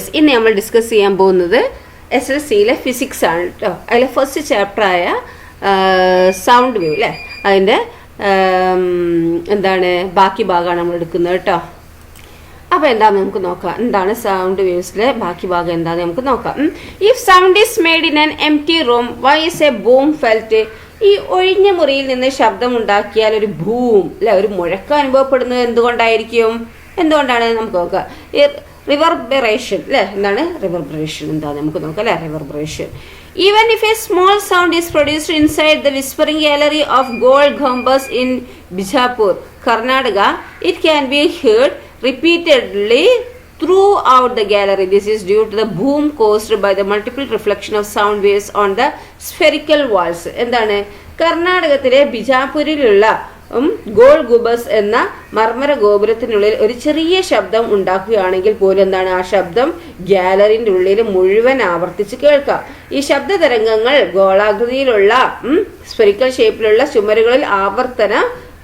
Dears, ഇന്ന് നമ്മൾ discuss ചെയ്യാൻ പോകുന്നത് SLCയിലെ ഫിസിക്സ് ആണ് കേട്ടോ. അതിലെ ഫസ്റ്റ് ചാപ്റ്ററായ സൗണ്ട് വേവ് അല്ലേ, അതിൻ്റെ എന്താണ് ബാക്കി ഭാഗമാണ് നമ്മൾ എടുക്കുന്നത് കേട്ടോ. അപ്പോൾ എന്താണെന്ന് നമുക്ക് നോക്കാം. എന്താണ് സൗണ്ട് വേവ്സിലെ ബാക്കി ഭാഗം എന്താണെന്ന് നമുക്ക് നോക്കാം. If sound is made in an empty room, why is a boom felt? ഈ ഒഴിഞ്ഞ മുറിയിൽ നിന്ന് ശബ്ദം ഉണ്ടാക്കിയാൽ ഒരു ബൂം അല്ലെ, ഒരു മുഴക്കം അനുഭവപ്പെടുന്നത് എന്തുകൊണ്ടായിരിക്കും? എന്തുകൊണ്ടാണ് നമുക്ക് നോക്കാം. റിവർബറേഷൻ അല്ലേ, എന്താണ് റിവർബറേഷൻ എന്താണെന്ന് നമുക്ക് നോക്കാം അല്ലേ. Reverberation. Even if a small sound is produced inside the whispering gallery of gold gumbas in Bijapur, Karnataka, it can be heard repeatedly throughout the gallery. This is due to the boom caused by the multiple reflection of sound waves on the spherical walls. എന്താണ് കർണാടകത്തിലെ ബിജാപൂരിലുള്ള gold ഗുബസ് എന്ന Marmara ഗോപുരത്തിനുള്ളിൽ ഒരു ചെറിയ ശബ്ദം ഉണ്ടാക്കുകയാണെങ്കിൽ പോലും എന്താണ് ആ ശബ്ദം ഗാലറിന്റെ ഉള്ളിൽ മുഴുവൻ ആവർത്തിച്ച് കേൾക്കാം. ഈ ശബ്ദ തരംഗങ്ങൾ ഗോളാകൃതിയിലുള്ള സ്ഫെറിക്കൽ ഷേപ്പിലുള്ള ചുമരുകളിൽ ആവർത്തന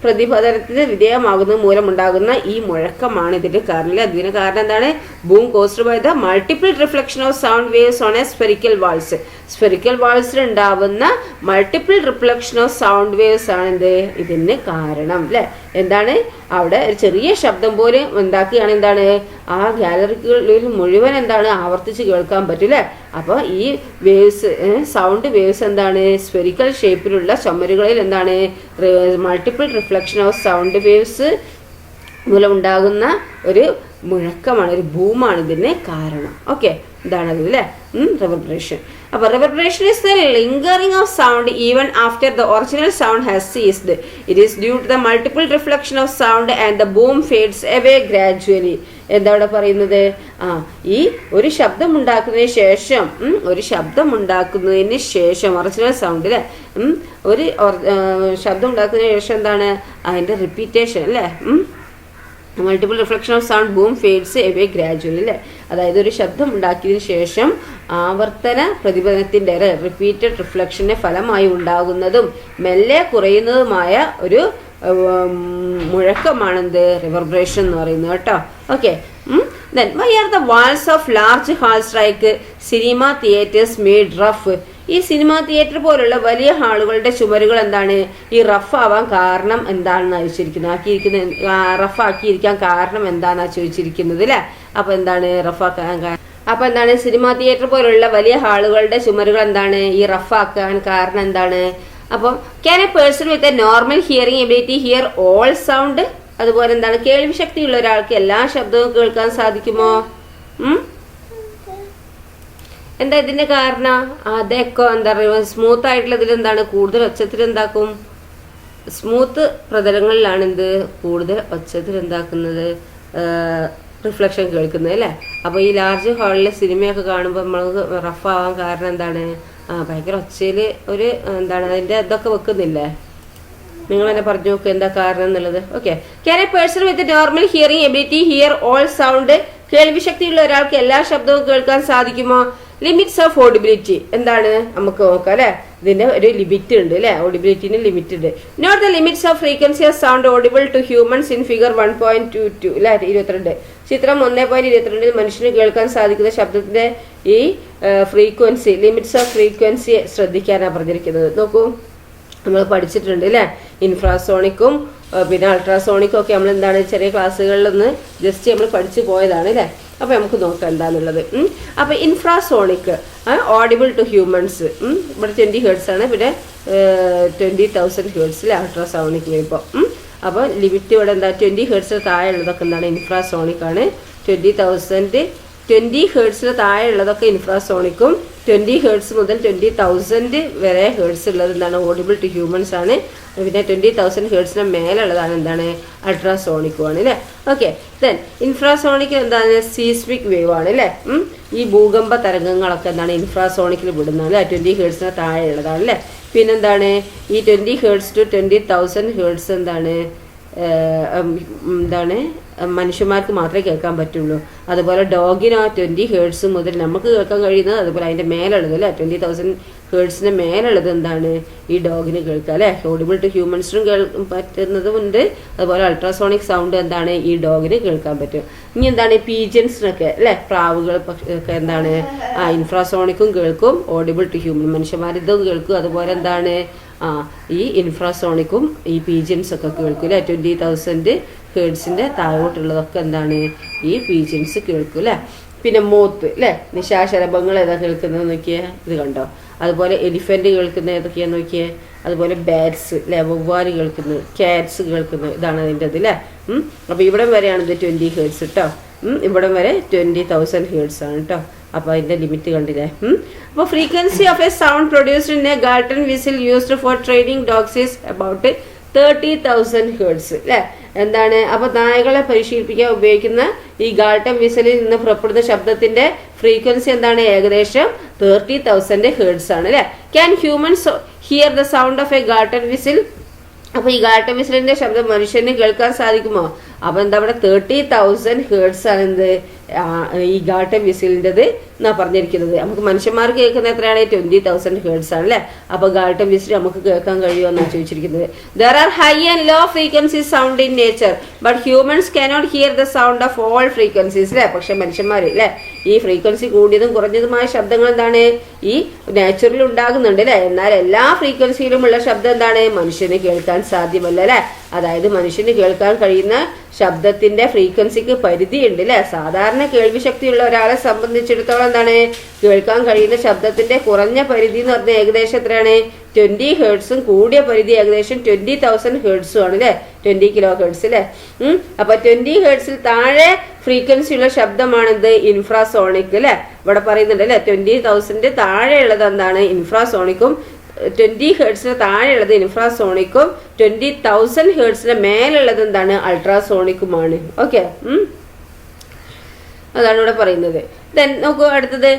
പ്രതിഫലനത്തിന് വിധേയമാകുന്നത് മൂലമുണ്ടാകുന്ന ഈ മുഴക്കമാണ് ഇതിന്റെ കാരണം. അതിന് കാരണം എന്താണ്? Boom caused by the multiple reflection of sound waves on a spherical walls. Spherical വാൾസിൽ ഉണ്ടാവുന്ന multiple reflection of sound waves ആണ് എന്ത് ഇതിന് കാരണം അല്ലെ. എന്താണ് അവിടെ ഒരു ചെറിയ ശബ്ദം പോലും ഉണ്ടാക്കുകയാണ് എന്താണ് ആ ഗാലറികളിൽ മുഴുവൻ എന്താണ് ആവർത്തിച്ച് കേൾക്കാൻ പറ്റില്ലേ. അപ്പോൾ ഈ വേവ്സ് സൗണ്ട് വേവ്സ് എന്താണ് സ്ഫെറിക്കൽ ഷേപ്പിലുള്ള ചുമരുകളിൽ എന്താണ് multiple reflection of sound waves മൂലം ഉണ്ടാകുന്ന ഒരു മുഴക്കമാണ്, ഒരു ബൂമാണ് ഇതിന് കാരണം. ഓക്കെ, ഇതാണത് അല്ലേ റിവർബറേഷൻ. അപ്പോൾ reverberation is the lingering of sound even after the original sound has ceased. It is due to the multiple reflection of sound and the boom fades away gradually. എന്താ ഇവിടെ പറയുന്നത്? ഈ ഒരു ശബ്ദം ഉണ്ടാക്കുന്നതിന് ശേഷം ഒറിജിനൽ സൗണ്ട് അല്ലേ, ഒരു ശബ്ദം ഉണ്ടാക്കുന്നതിന് ശേഷം എന്താണ് അതിൻ്റെ റിപ്പീറ്റേഷൻ അല്ലേ, multiple reflection of sound boom fades away gradually അല്ലേ. അതായത് ഒരു ശബ്ദം ഉണ്ടാക്കിയതിനു ശേഷം ആവർത്തന പ്രതിഫലനത്തിൻ്റെ റിപ്പീറ്റഡ് റിഫ്ലക്ഷൻ്റെ ഫലമായി ഉണ്ടാകുന്നതും മെല്ലെ കുറയുന്നതുമായ ഒരു മുഴക്കമാണെന്ത് റിവർബറേഷൻ എന്ന് പറയുന്നത് കേട്ടോ. Okay, then why are the walls of large halls like cinema theaters made rough? ഈ സിനിമാ തിയേറ്റർ പോലുള്ള വലിയ ഹാളുകളുടെ ചുമരുകൾ എന്താണ് ഈ റഫ് ആവാൻ കാരണം എന്താണെന്ന് റഫ് ആക്കിയിരിക്കാൻ കാരണം എന്താണെന്നാ ചോദിച്ചിരിക്കുന്നത് അല്ലേ. അപ്പൊ എന്താണ് റഫാക്കാൻ അപ്പൊ എന്താണ് സിനിമാ തിയേറ്റർ പോലുള്ള വലിയ ഹാളുകളുടെ ചുമരുകൾ എന്താണ് ഈ റഫ് ആക്കാൻ കാരണം എന്താണ്? അപ്പം can A person with a normal hearing ability here all sound? അതുപോലെ എന്താണ് കേൾവി ശക്തിയുള്ള ഒരാൾക്ക് എല്ലാ ശബ്ദവും കേൾക്കാൻ സാധിക്കുമോ? എന്താ ഇതിന്റെ കാരണം? അതൊക്കെ എന്താ പറയുക സ്മൂത്ത് ആയിട്ടുള്ളതിൽ എന്താണ് കൂടുതൽ ഒച്ചത്തിൽ എന്താക്കും? സ്മൂത്ത് പ്രതലങ്ങളിലാണ് എന്ത് കൂടുതൽ ഒച്ചത്തിൽ എന്താക്കുന്നത് റിഫ്ലക്ഷൻ കേൾക്കുന്നത് അല്ലേ. അപ്പോൾ ഈ ലാർജ് ഹാളിലെ സിനിമയൊക്കെ കാണുമ്പോൾ നമ്മൾക്ക് റഫ് ആവാൻ കാരണം എന്താണ്? ഭയങ്കര ഒച്ചയിൽ ഒരു എന്താണ് അതിൻ്റെ ഇതൊക്കെ വെക്കുന്നില്ലേ? നിങ്ങൾ തന്നെ പറഞ്ഞു നോക്കുക എന്താ കാരണം എന്നുള്ളത്. Okay, can A person with normal hearing ability here all sound? കേൾവി ശക്തിയുള്ള ഒരാൾക്ക് എല്ലാ ശബ്ദവും കേൾക്കാൻ സാധിക്കുമോ? ലിമിറ്റ്സ് ഓഫ് ഓഡിബിലിറ്റി എന്താണ് നമുക്ക് നോക്കാം അല്ലെ. ഇതിന്റെ ഒരു ലിമിറ്റ് ഉണ്ട് അല്ലെ, ഓഡിബിലിറ്റിന് ലിമിറ്റ് ഉണ്ട്. Note the limits of frequency of sound audible to humans in figure 1.22 അല്ലെ 22. ചിത്രം 1.22 മനുഷ്യന് കേൾക്കാൻ സാധിക്കുന്ന ശബ്ദത്തിന്റെ ഈ ഫ്രീക്വൻസി ലിമിറ്റ്സ് ഓഫ് ഫ്രീക്വൻസി ശ്രദ്ധിക്കാനാണ് പറഞ്ഞിരിക്കുന്നത്. നോക്കൂ, നമ്മൾ പഠിച്ചിട്ടുണ്ട് അല്ലേ ഇൻഫ്രാസോണിക്കും പിന്നെ അൾട്രാസോണിക്കും ഒക്കെ നമ്മൾ എന്താണ് ചെറിയ ക്ലാസ്സുകളിലൊന്ന് ജസ്റ്റ് നമ്മൾ പഠിച്ചു പോയതാണ് അല്ലേ. അപ്പോൾ നമുക്ക് നോക്കാം എന്താണെന്നുള്ളത്. അപ്പോൾ ഇൻഫ്രാസോണിക് ഓഡിബിൾ ടു ഹ്യൂമൻസ് ഇവിടെ 20 ഹെർട്സ് ആണ്, പിന്നെ 20,000 ഹെർട്സിൽ അൾട്രാസോണിക് വരുമ്പോൾ. അപ്പോൾ ലിമിറ്റ് ഇവിടെ എന്താ 20 ഹെർട്സിന് താഴെ ഉള്ളതൊക്കെ എന്താണ് ഇൻഫ്രാസോണിക് ആണ്. 20 ഹെർട്സിന് താഴെ ഉള്ളതൊക്കെ ഇൻഫ്രാസോണിക്കും 20 ഹെർട്സ് മുതൽ 20,000 വരെ ഹെർട്സ് ഉള്ളത് എന്താണ് ഓഡിബിൾ ടു ഹ്യൂമൻസ് ആണ്. പിന്നെ 20,000 ഹെർട്സിന് മേലുള്ളതാണ് എന്താണ് അൾട്രാസോണിക്കും ആണ് അല്ലേ. ഓക്കെ, ദെൻ ഇൻഫ്രാസോണിക് എന്താണ് സീസ്മിക് വേവ് ആണ് അല്ലേ. ഈ ഭൂകമ്പ തരംഗങ്ങളൊക്കെ എന്താണ് ഇൻഫ്രാസോണിക്കിൽ വിടുന്നതാണ് 20 ഹെർട്സിന് താഴെ ഉള്ളതാണ് അല്ലേ. പിന്നെന്താണ് ഈ 20 ഹെർട്സ് ടു 20,000 ഹെർട്സ് എന്താണ് മനുഷ്യന്മാർക്ക് മാത്രമേ കേൾക്കാൻ പറ്റുള്ളൂ. അതുപോലെ ഡോഗിന് 20 ഹേർട്സ് മുതൽ നമുക്ക് കേൾക്കാൻ കഴിയുന്നത്, അതുപോലെ അതിൻ്റെ മേലുള്ളത് അല്ലേ 20,000 ഹേർട്സിന് മേലുള്ളത് എന്താണ് ഈ ഡോഗിന് കേൾക്കുക അല്ലേ. ഓഡിബിൾ ടു ഹ്യൂമൻസിനും പറ്റുന്നതുമുണ്ട്. അതുപോലെ അൾട്രാസോണിക് സൗണ്ട് എന്താണ് ഈ ഡോഗിന് കേൾക്കാൻ പറ്റും. ഇനി എന്താണ് പീജൻസിനൊക്കെ അല്ലേ, പ്രാവുകൾ ഒക്കെ എന്താണ് ഇൻഫ്രാസോണിക്കും കേൾക്കും, ഓഡിബിൾ ടു ഹ്യൂമൻ മനുഷ്യന്മാരിതും കേൾക്കും. അതുപോലെ എന്താണ് ഈ ഇൻഫ്രാസോണിക്കും ഈ പീജൻസ് ഒക്കെ കേൾക്കും അല്ലേ. 20,000 ഹേർട്സിൻ്റെ താഴോട്ടുള്ളതൊക്കെ എന്താണ് ഈ പീജൻസ് കേൾക്കും അല്ലേ. പിന്നെ മോത്ത് അല്ലേ, നിശാശലഭങ്ങൾ ഏതാ കേൾക്കുന്നത് നോക്കിയേ, ഇത് കണ്ടോ. അതുപോലെ എലിഫൻറ്റ് കേൾക്കുന്നത് ഏതൊക്കെയാന്ന് നോക്കിയേ. അതുപോലെ ബാറ്റ്സ് അല്ലേ, വവ്വാല് കേൾക്കുന്നത്, ക്യാറ്റ്സ് കേൾക്കുന്നത്, ഇതാണ് അതിൻ്റെ അത് അല്ലേ. അപ്പോൾ ഇവിടം വരെയാണ് ഇത് 20 ഹേർട്സ് കേട്ടോ. ഇവിടം വരെ 20,000 ഹേർട്സ് ആണ് കേട്ടോ. അപ്പോൾ അതിൻ്റെ ലിമിറ്റ് കണ്ടില്ലേ. അപ്പോൾ frequency of a sound produced in A Galton whistle used for training dogs is about 30,000 hertz അല്ലേ. എന്താണ് അപ്പോൾ നായകളെ പരിശീലിപ്പിക്കാൻ ഉപയോഗിക്കുന്ന ഈ ഗാൾട്ടൺ വിസിലിൽ നിന്ന് പുറപ്പെടുന്ന ശബ്ദത്തിന്റെ ഫ്രീക്വൻസി എന്താണ്, ഏകദേശം 30,000 ഹേർട്സ് ആണ് അല്ലേ. Can humans here the sound of A Galton whistle? അപ്പോൾ ഈ ഗാൾട്ടൺ വിസിലിന്റെ ശബ്ദം മനുഷ്യന് കേൾക്കാൻ സാധിക്കുമോ? അപ്പോൾ എന്താ ഇവിടെ 30,000 ഹേർട്സ് ആണ് എന്ത് ഈ ഗാൾട്ടൺ വിസിലിൻ്റെത് എന്നാ പറഞ്ഞിരിക്കുന്നത്. നമുക്ക് മനുഷ്യന്മാർക്ക് കേൾക്കുന്ന എത്രയാണ് 20,000 ഹേർട്സ് ആണ് അല്ലേ. അപ്പോൾ ഗാൾട്ടൺ വിസിൽ നമുക്ക് കേൾക്കാൻ കഴിയുമോ എന്നാണ് ചോദിച്ചിരിക്കുന്നത്. There are high and low frequency sound in nature but humans cannot hear the sound of all frequencies അല്ലേ. പക്ഷെ മനുഷ്യന്മാർ അല്ലേ ഈ ഫ്രീക്വൻസി കൂടിയതും കുറഞ്ഞതുമായ ശബ്ദങ്ങൾ എന്താണ് ഈ നേച്ചറിൽ ഉണ്ടാകുന്നുണ്ട് അല്ലേ. എന്നാൽ എല്ലാ ഫ്രീക്വൻസിയിലുമുള്ള ശബ്ദം എന്താണ് മനുഷ്യന് കേൾക്കാൻ സാധ്യമല്ല അല്ലേ. അതായത് മനുഷ്യന് കേൾക്കാൻ കഴിയുന്ന ശബ്ദത്തിന്റെ ഫ്രീക്വൻസിക്ക് പരിധിയുണ്ട് അല്ലേ. സാധാരണ കേൾവി ശക്തിയുള്ള ഒരാളെ സംബന്ധിച്ചിടത്തോളം എന്താണ് കേൾക്കാൻ കഴിയുന്ന ശബ്ദത്തിന്റെ കുറഞ്ഞ പരിധി എന്ന് പറഞ്ഞാൽ ഏകദേശം എത്രയാണ് 20 ഹേർട്സും, കൂടിയ പരിധി ഏകദേശം 20,000 ഹേർട്സും ആണ് അല്ലേ, 20 കിലോ ഹേർട്സ് അല്ലേ. അപ്പൊ 20 ഹേർട്സിൽ താഴെ ഫ്രീക്വൻസി ഉള്ള ശബ്ദമാണിത് ഇൻഫ്രാസോണിക് അല്ലേ. ഇവിടെ പറയുന്നുണ്ട് അല്ലേ 20,000 താഴെയുള്ളത് എന്താണ് ഇൻഫ്രാസോണിക്കും, 20 ഹേർട്സിന് താഴെയുള്ളത് ഇൻഫ്രാസോണിക്കും, 20,000 ഹേർട്സിന് മേലുള്ളത് എന്താണ് അൾട്രാസോണിക്കുമാണ്. ഓക്കെ, അതാണ് ഇവിടെ പറയുന്നത്. ദെൻ നോക്കൂ അടുത്തത്.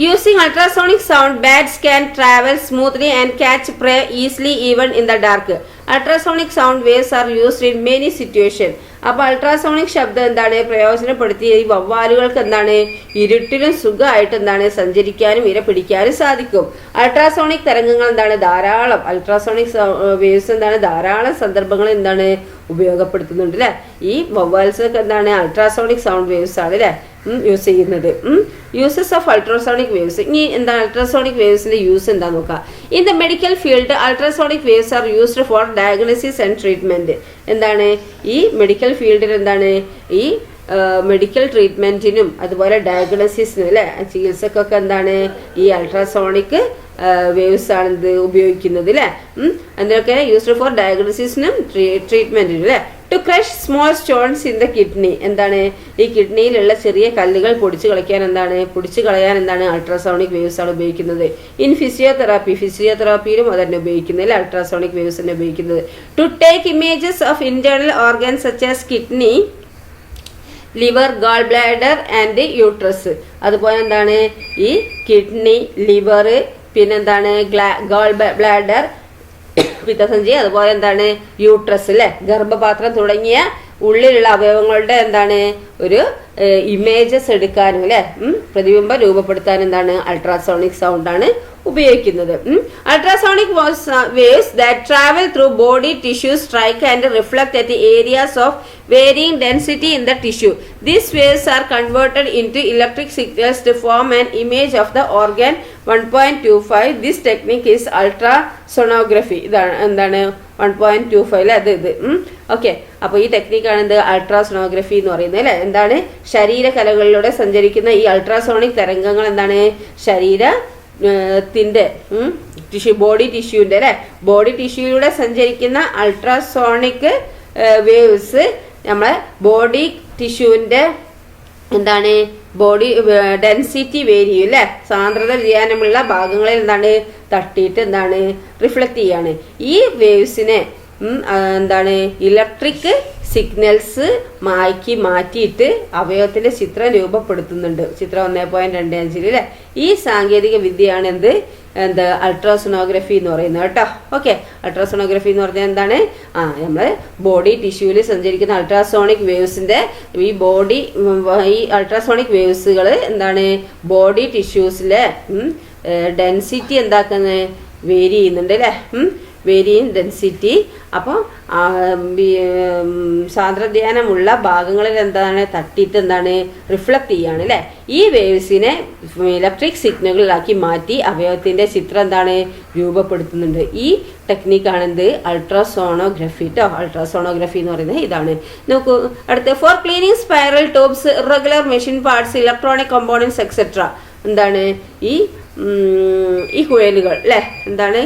Using ultrasonic sound, bats can travel smoothly and catch prey easily even in the dark. Ultrasonic sound waves are used in many situations. അപ്പോൾ അൾട്രാസോണിക് ശബ്ദം എന്താണ് പ്രയോജനപ്പെടുത്തി ഈ വവ്വാലുകൾക്ക് എന്താണ് ഇരുട്ടിലും സുഖമായിട്ട് എന്താണ് സഞ്ചരിക്കാനും ഇര പിടിക്കാനും സാധിക്കും. അൾട്രാസോണിക് തരംഗങ്ങൾ എന്താണ് ധാരാളം അൾട്രാസോണിക് വേവ്സ് എന്താണ് ധാരാളം സന്ദർഭങ്ങളിൽ എന്താണ് ഉപയോഗപ്പെടുത്തുന്നുണ്ട് അല്ലേ. ഈ വവ്വാൽസൊക്കെ എന്താണ് അൾട്രാസോണിക് സൗണ്ട് വേവ്സ് ആണ് അല്ലേ യൂസ് ചെയ്യുന്നത്. Uses of ultrasonic waves. ഇനി എന്താണ് അൾട്രാസോണിക് വേവ്സിന്റെ യൂസ് എന്താ നോക്കാം. In the medical field ultrasonic waves are used for diagnosis and treatment. എന്താണ് ഈ മെഡിക്കൽ ഫീൽഡിൽ എന്താണ് ഈ മെഡിക്കൽ ട്രീറ്റ്മെന്റിനും അതുപോലെ ഡയഗ്നോസിസിനും അല്ലെ ചികിത്സക്കൊക്കെ എന്താണ് ഈ അൾട്രാസോണിക് വേവ്സ് ആണ് ഇത് ഉപയോഗിക്കുന്നത് അല്ലെ. അതിനൊക്കെ യൂസ്ഡ് ഫോർ ഡയഗ്നോസിസിനും ട്രീറ്റ്മെന്റിനും അല്ലെ. To crush small stones in the kidney. എന്താണ് ഈ കിഡ്നിയിലുള്ള ചെറിയ കല്ലുകൾ പൊടിച്ചു കളയാൻ എന്താണ് അൾട്രാസോണിക് വേവ്സ് ആണ് ഉപയോഗിക്കുന്നത്. ഇൻ ഫിസിയോതെറാപ്പിയിലും അതന്നെ ഉപയോഗിക്കുന്നത് അൾട്രാസോണിക് വേവ്സ് തന്നെ ഉപയോഗിക്കുന്നത്. To take images of internal organs such as kidney, liver, gall bladder and uterus. അതുപോലെ എന്താണ് ഈ കിഡ്നി, ലിവർ, പിന്നെന്താണ് ഗാൾ ബ്ലാഡർ പിത്തസഞ്ചി, അതുപോലെ എന്താണ് യൂട്രസ് അല്ലെ ഗർഭപാത്രം തുടങ്ങിയ ഉള്ളിലുള്ള അവയവങ്ങളുടെ എന്താണ് ഒരു ഇമേജസ് എടുക്കാനും അല്ലെ പ്രതിബിംബം രൂപപ്പെടുത്താൻ എന്താണ് അൾട്രാസോണിക് സൗണ്ട് ആണ് ഉപയോഗിക്കുന്നത്. Ultrasonic waves that travel through body tissue strike and reflect at areas of varying density in the tissue. These waves are converted into electric signals to form an image of the organ 1.25. This technique is ultrasonography. എന്താണ് 1.25 അല്ലേ ഇത് okay. അപ്പോൾ ഈ ടെക്നിക്കാണ് എന്ത് ultrasonography എന്ന് പറയുന്നത് അല്ലേ. എന്താണ് ശരീരകലകളിലൂടെ സഞ്ചരിക്കുന്ന ഈ അൾട്രാസോണിക് തരംഗങ്ങൾ എന്താണ് ശരീരത്തിന്റെ ബോഡി ടിഷ്യൂന്റെ അല്ലെ ബോഡി ടിഷ്യൂയിലൂടെ സഞ്ചരിക്കുന്ന അൾട്രാസോണിക് വേവ്സ് നമ്മളെ ബോഡി ടിഷ്യൂവിന്റെ എന്താണ് ബോഡി ഡെൻസിറ്റി വേരിയും അല്ലെ സാന്ദ്രത വ്യതിയാനമുള്ള ഭാഗങ്ങളിൽ എന്താണ് തട്ടിയിട്ട് എന്താണ് റിഫ്ലക്ട് ചെയ്യാണ്. ഈ വേവ്സിനെ എന്താണ് ഇലക്ട്രിക് സിഗ്നൽസ് മാറ്റിയിട്ട് അവയവത്തിന്റെ ചിത്രം രൂപപ്പെടുത്തുന്നുണ്ട്. ചിത്രം 1.25 അല്ലേ. ഈ സാങ്കേതിക വിദ്യയാണ് എന്താ അൾട്രാസോണോഗ്രഫി എന്ന് പറയുന്നത് കേട്ടോ. ഓക്കെ, അൾട്രാസോണോഗ്രഫി എന്ന് പറഞ്ഞാൽ എന്താണ്? നമ്മൾ ബോഡി ടിഷ്യൂവിൽ സഞ്ചരിക്കുന്ന അൾട്രാസോണിക് വേവ്സിന്റെ ഈ അൾട്രാസോണിക് വേവ്സുകൾ എന്താണ് ബോഡി ടിഷ്യൂസിലെ ഡെൻസിറ്റി എന്താക്കുന്നത് വേരി ചെയ്യുന്നുണ്ട് അല്ലേ. Varying density. അപ്പോൾ സാന്ദ്രധ്യാനമുള്ള ഭാഗങ്ങളിൽ എന്താണ് തട്ടിയിട്ട് എന്താണ് റിഫ്ലക്ട് ചെയ്യാണ് അല്ലേ. ഈ വേവ്സിനെ ഇലക്ട്രിക് സിഗ്നലുകളാക്കി മാറ്റി അവയവത്തിന്റെ ചിത്രം എന്താണ് രൂപപ്പെടുത്തുന്നുണ്ട്. ഈ ടെക്നിക്കാണ് അൾട്രാസോണോഗ്രഫി കേട്ടോ. അൾട്രാസോണോഗ്രഫി എന്ന് പറയുന്നത് ഇതാണ്. നോക്കൂ അടുത്ത്, four cleaning spiral tubes, irregular machine parts, electronic components etcetera. എന്താണ് ഈ കുഴലുകൾ അല്ലേ. എന്താണ്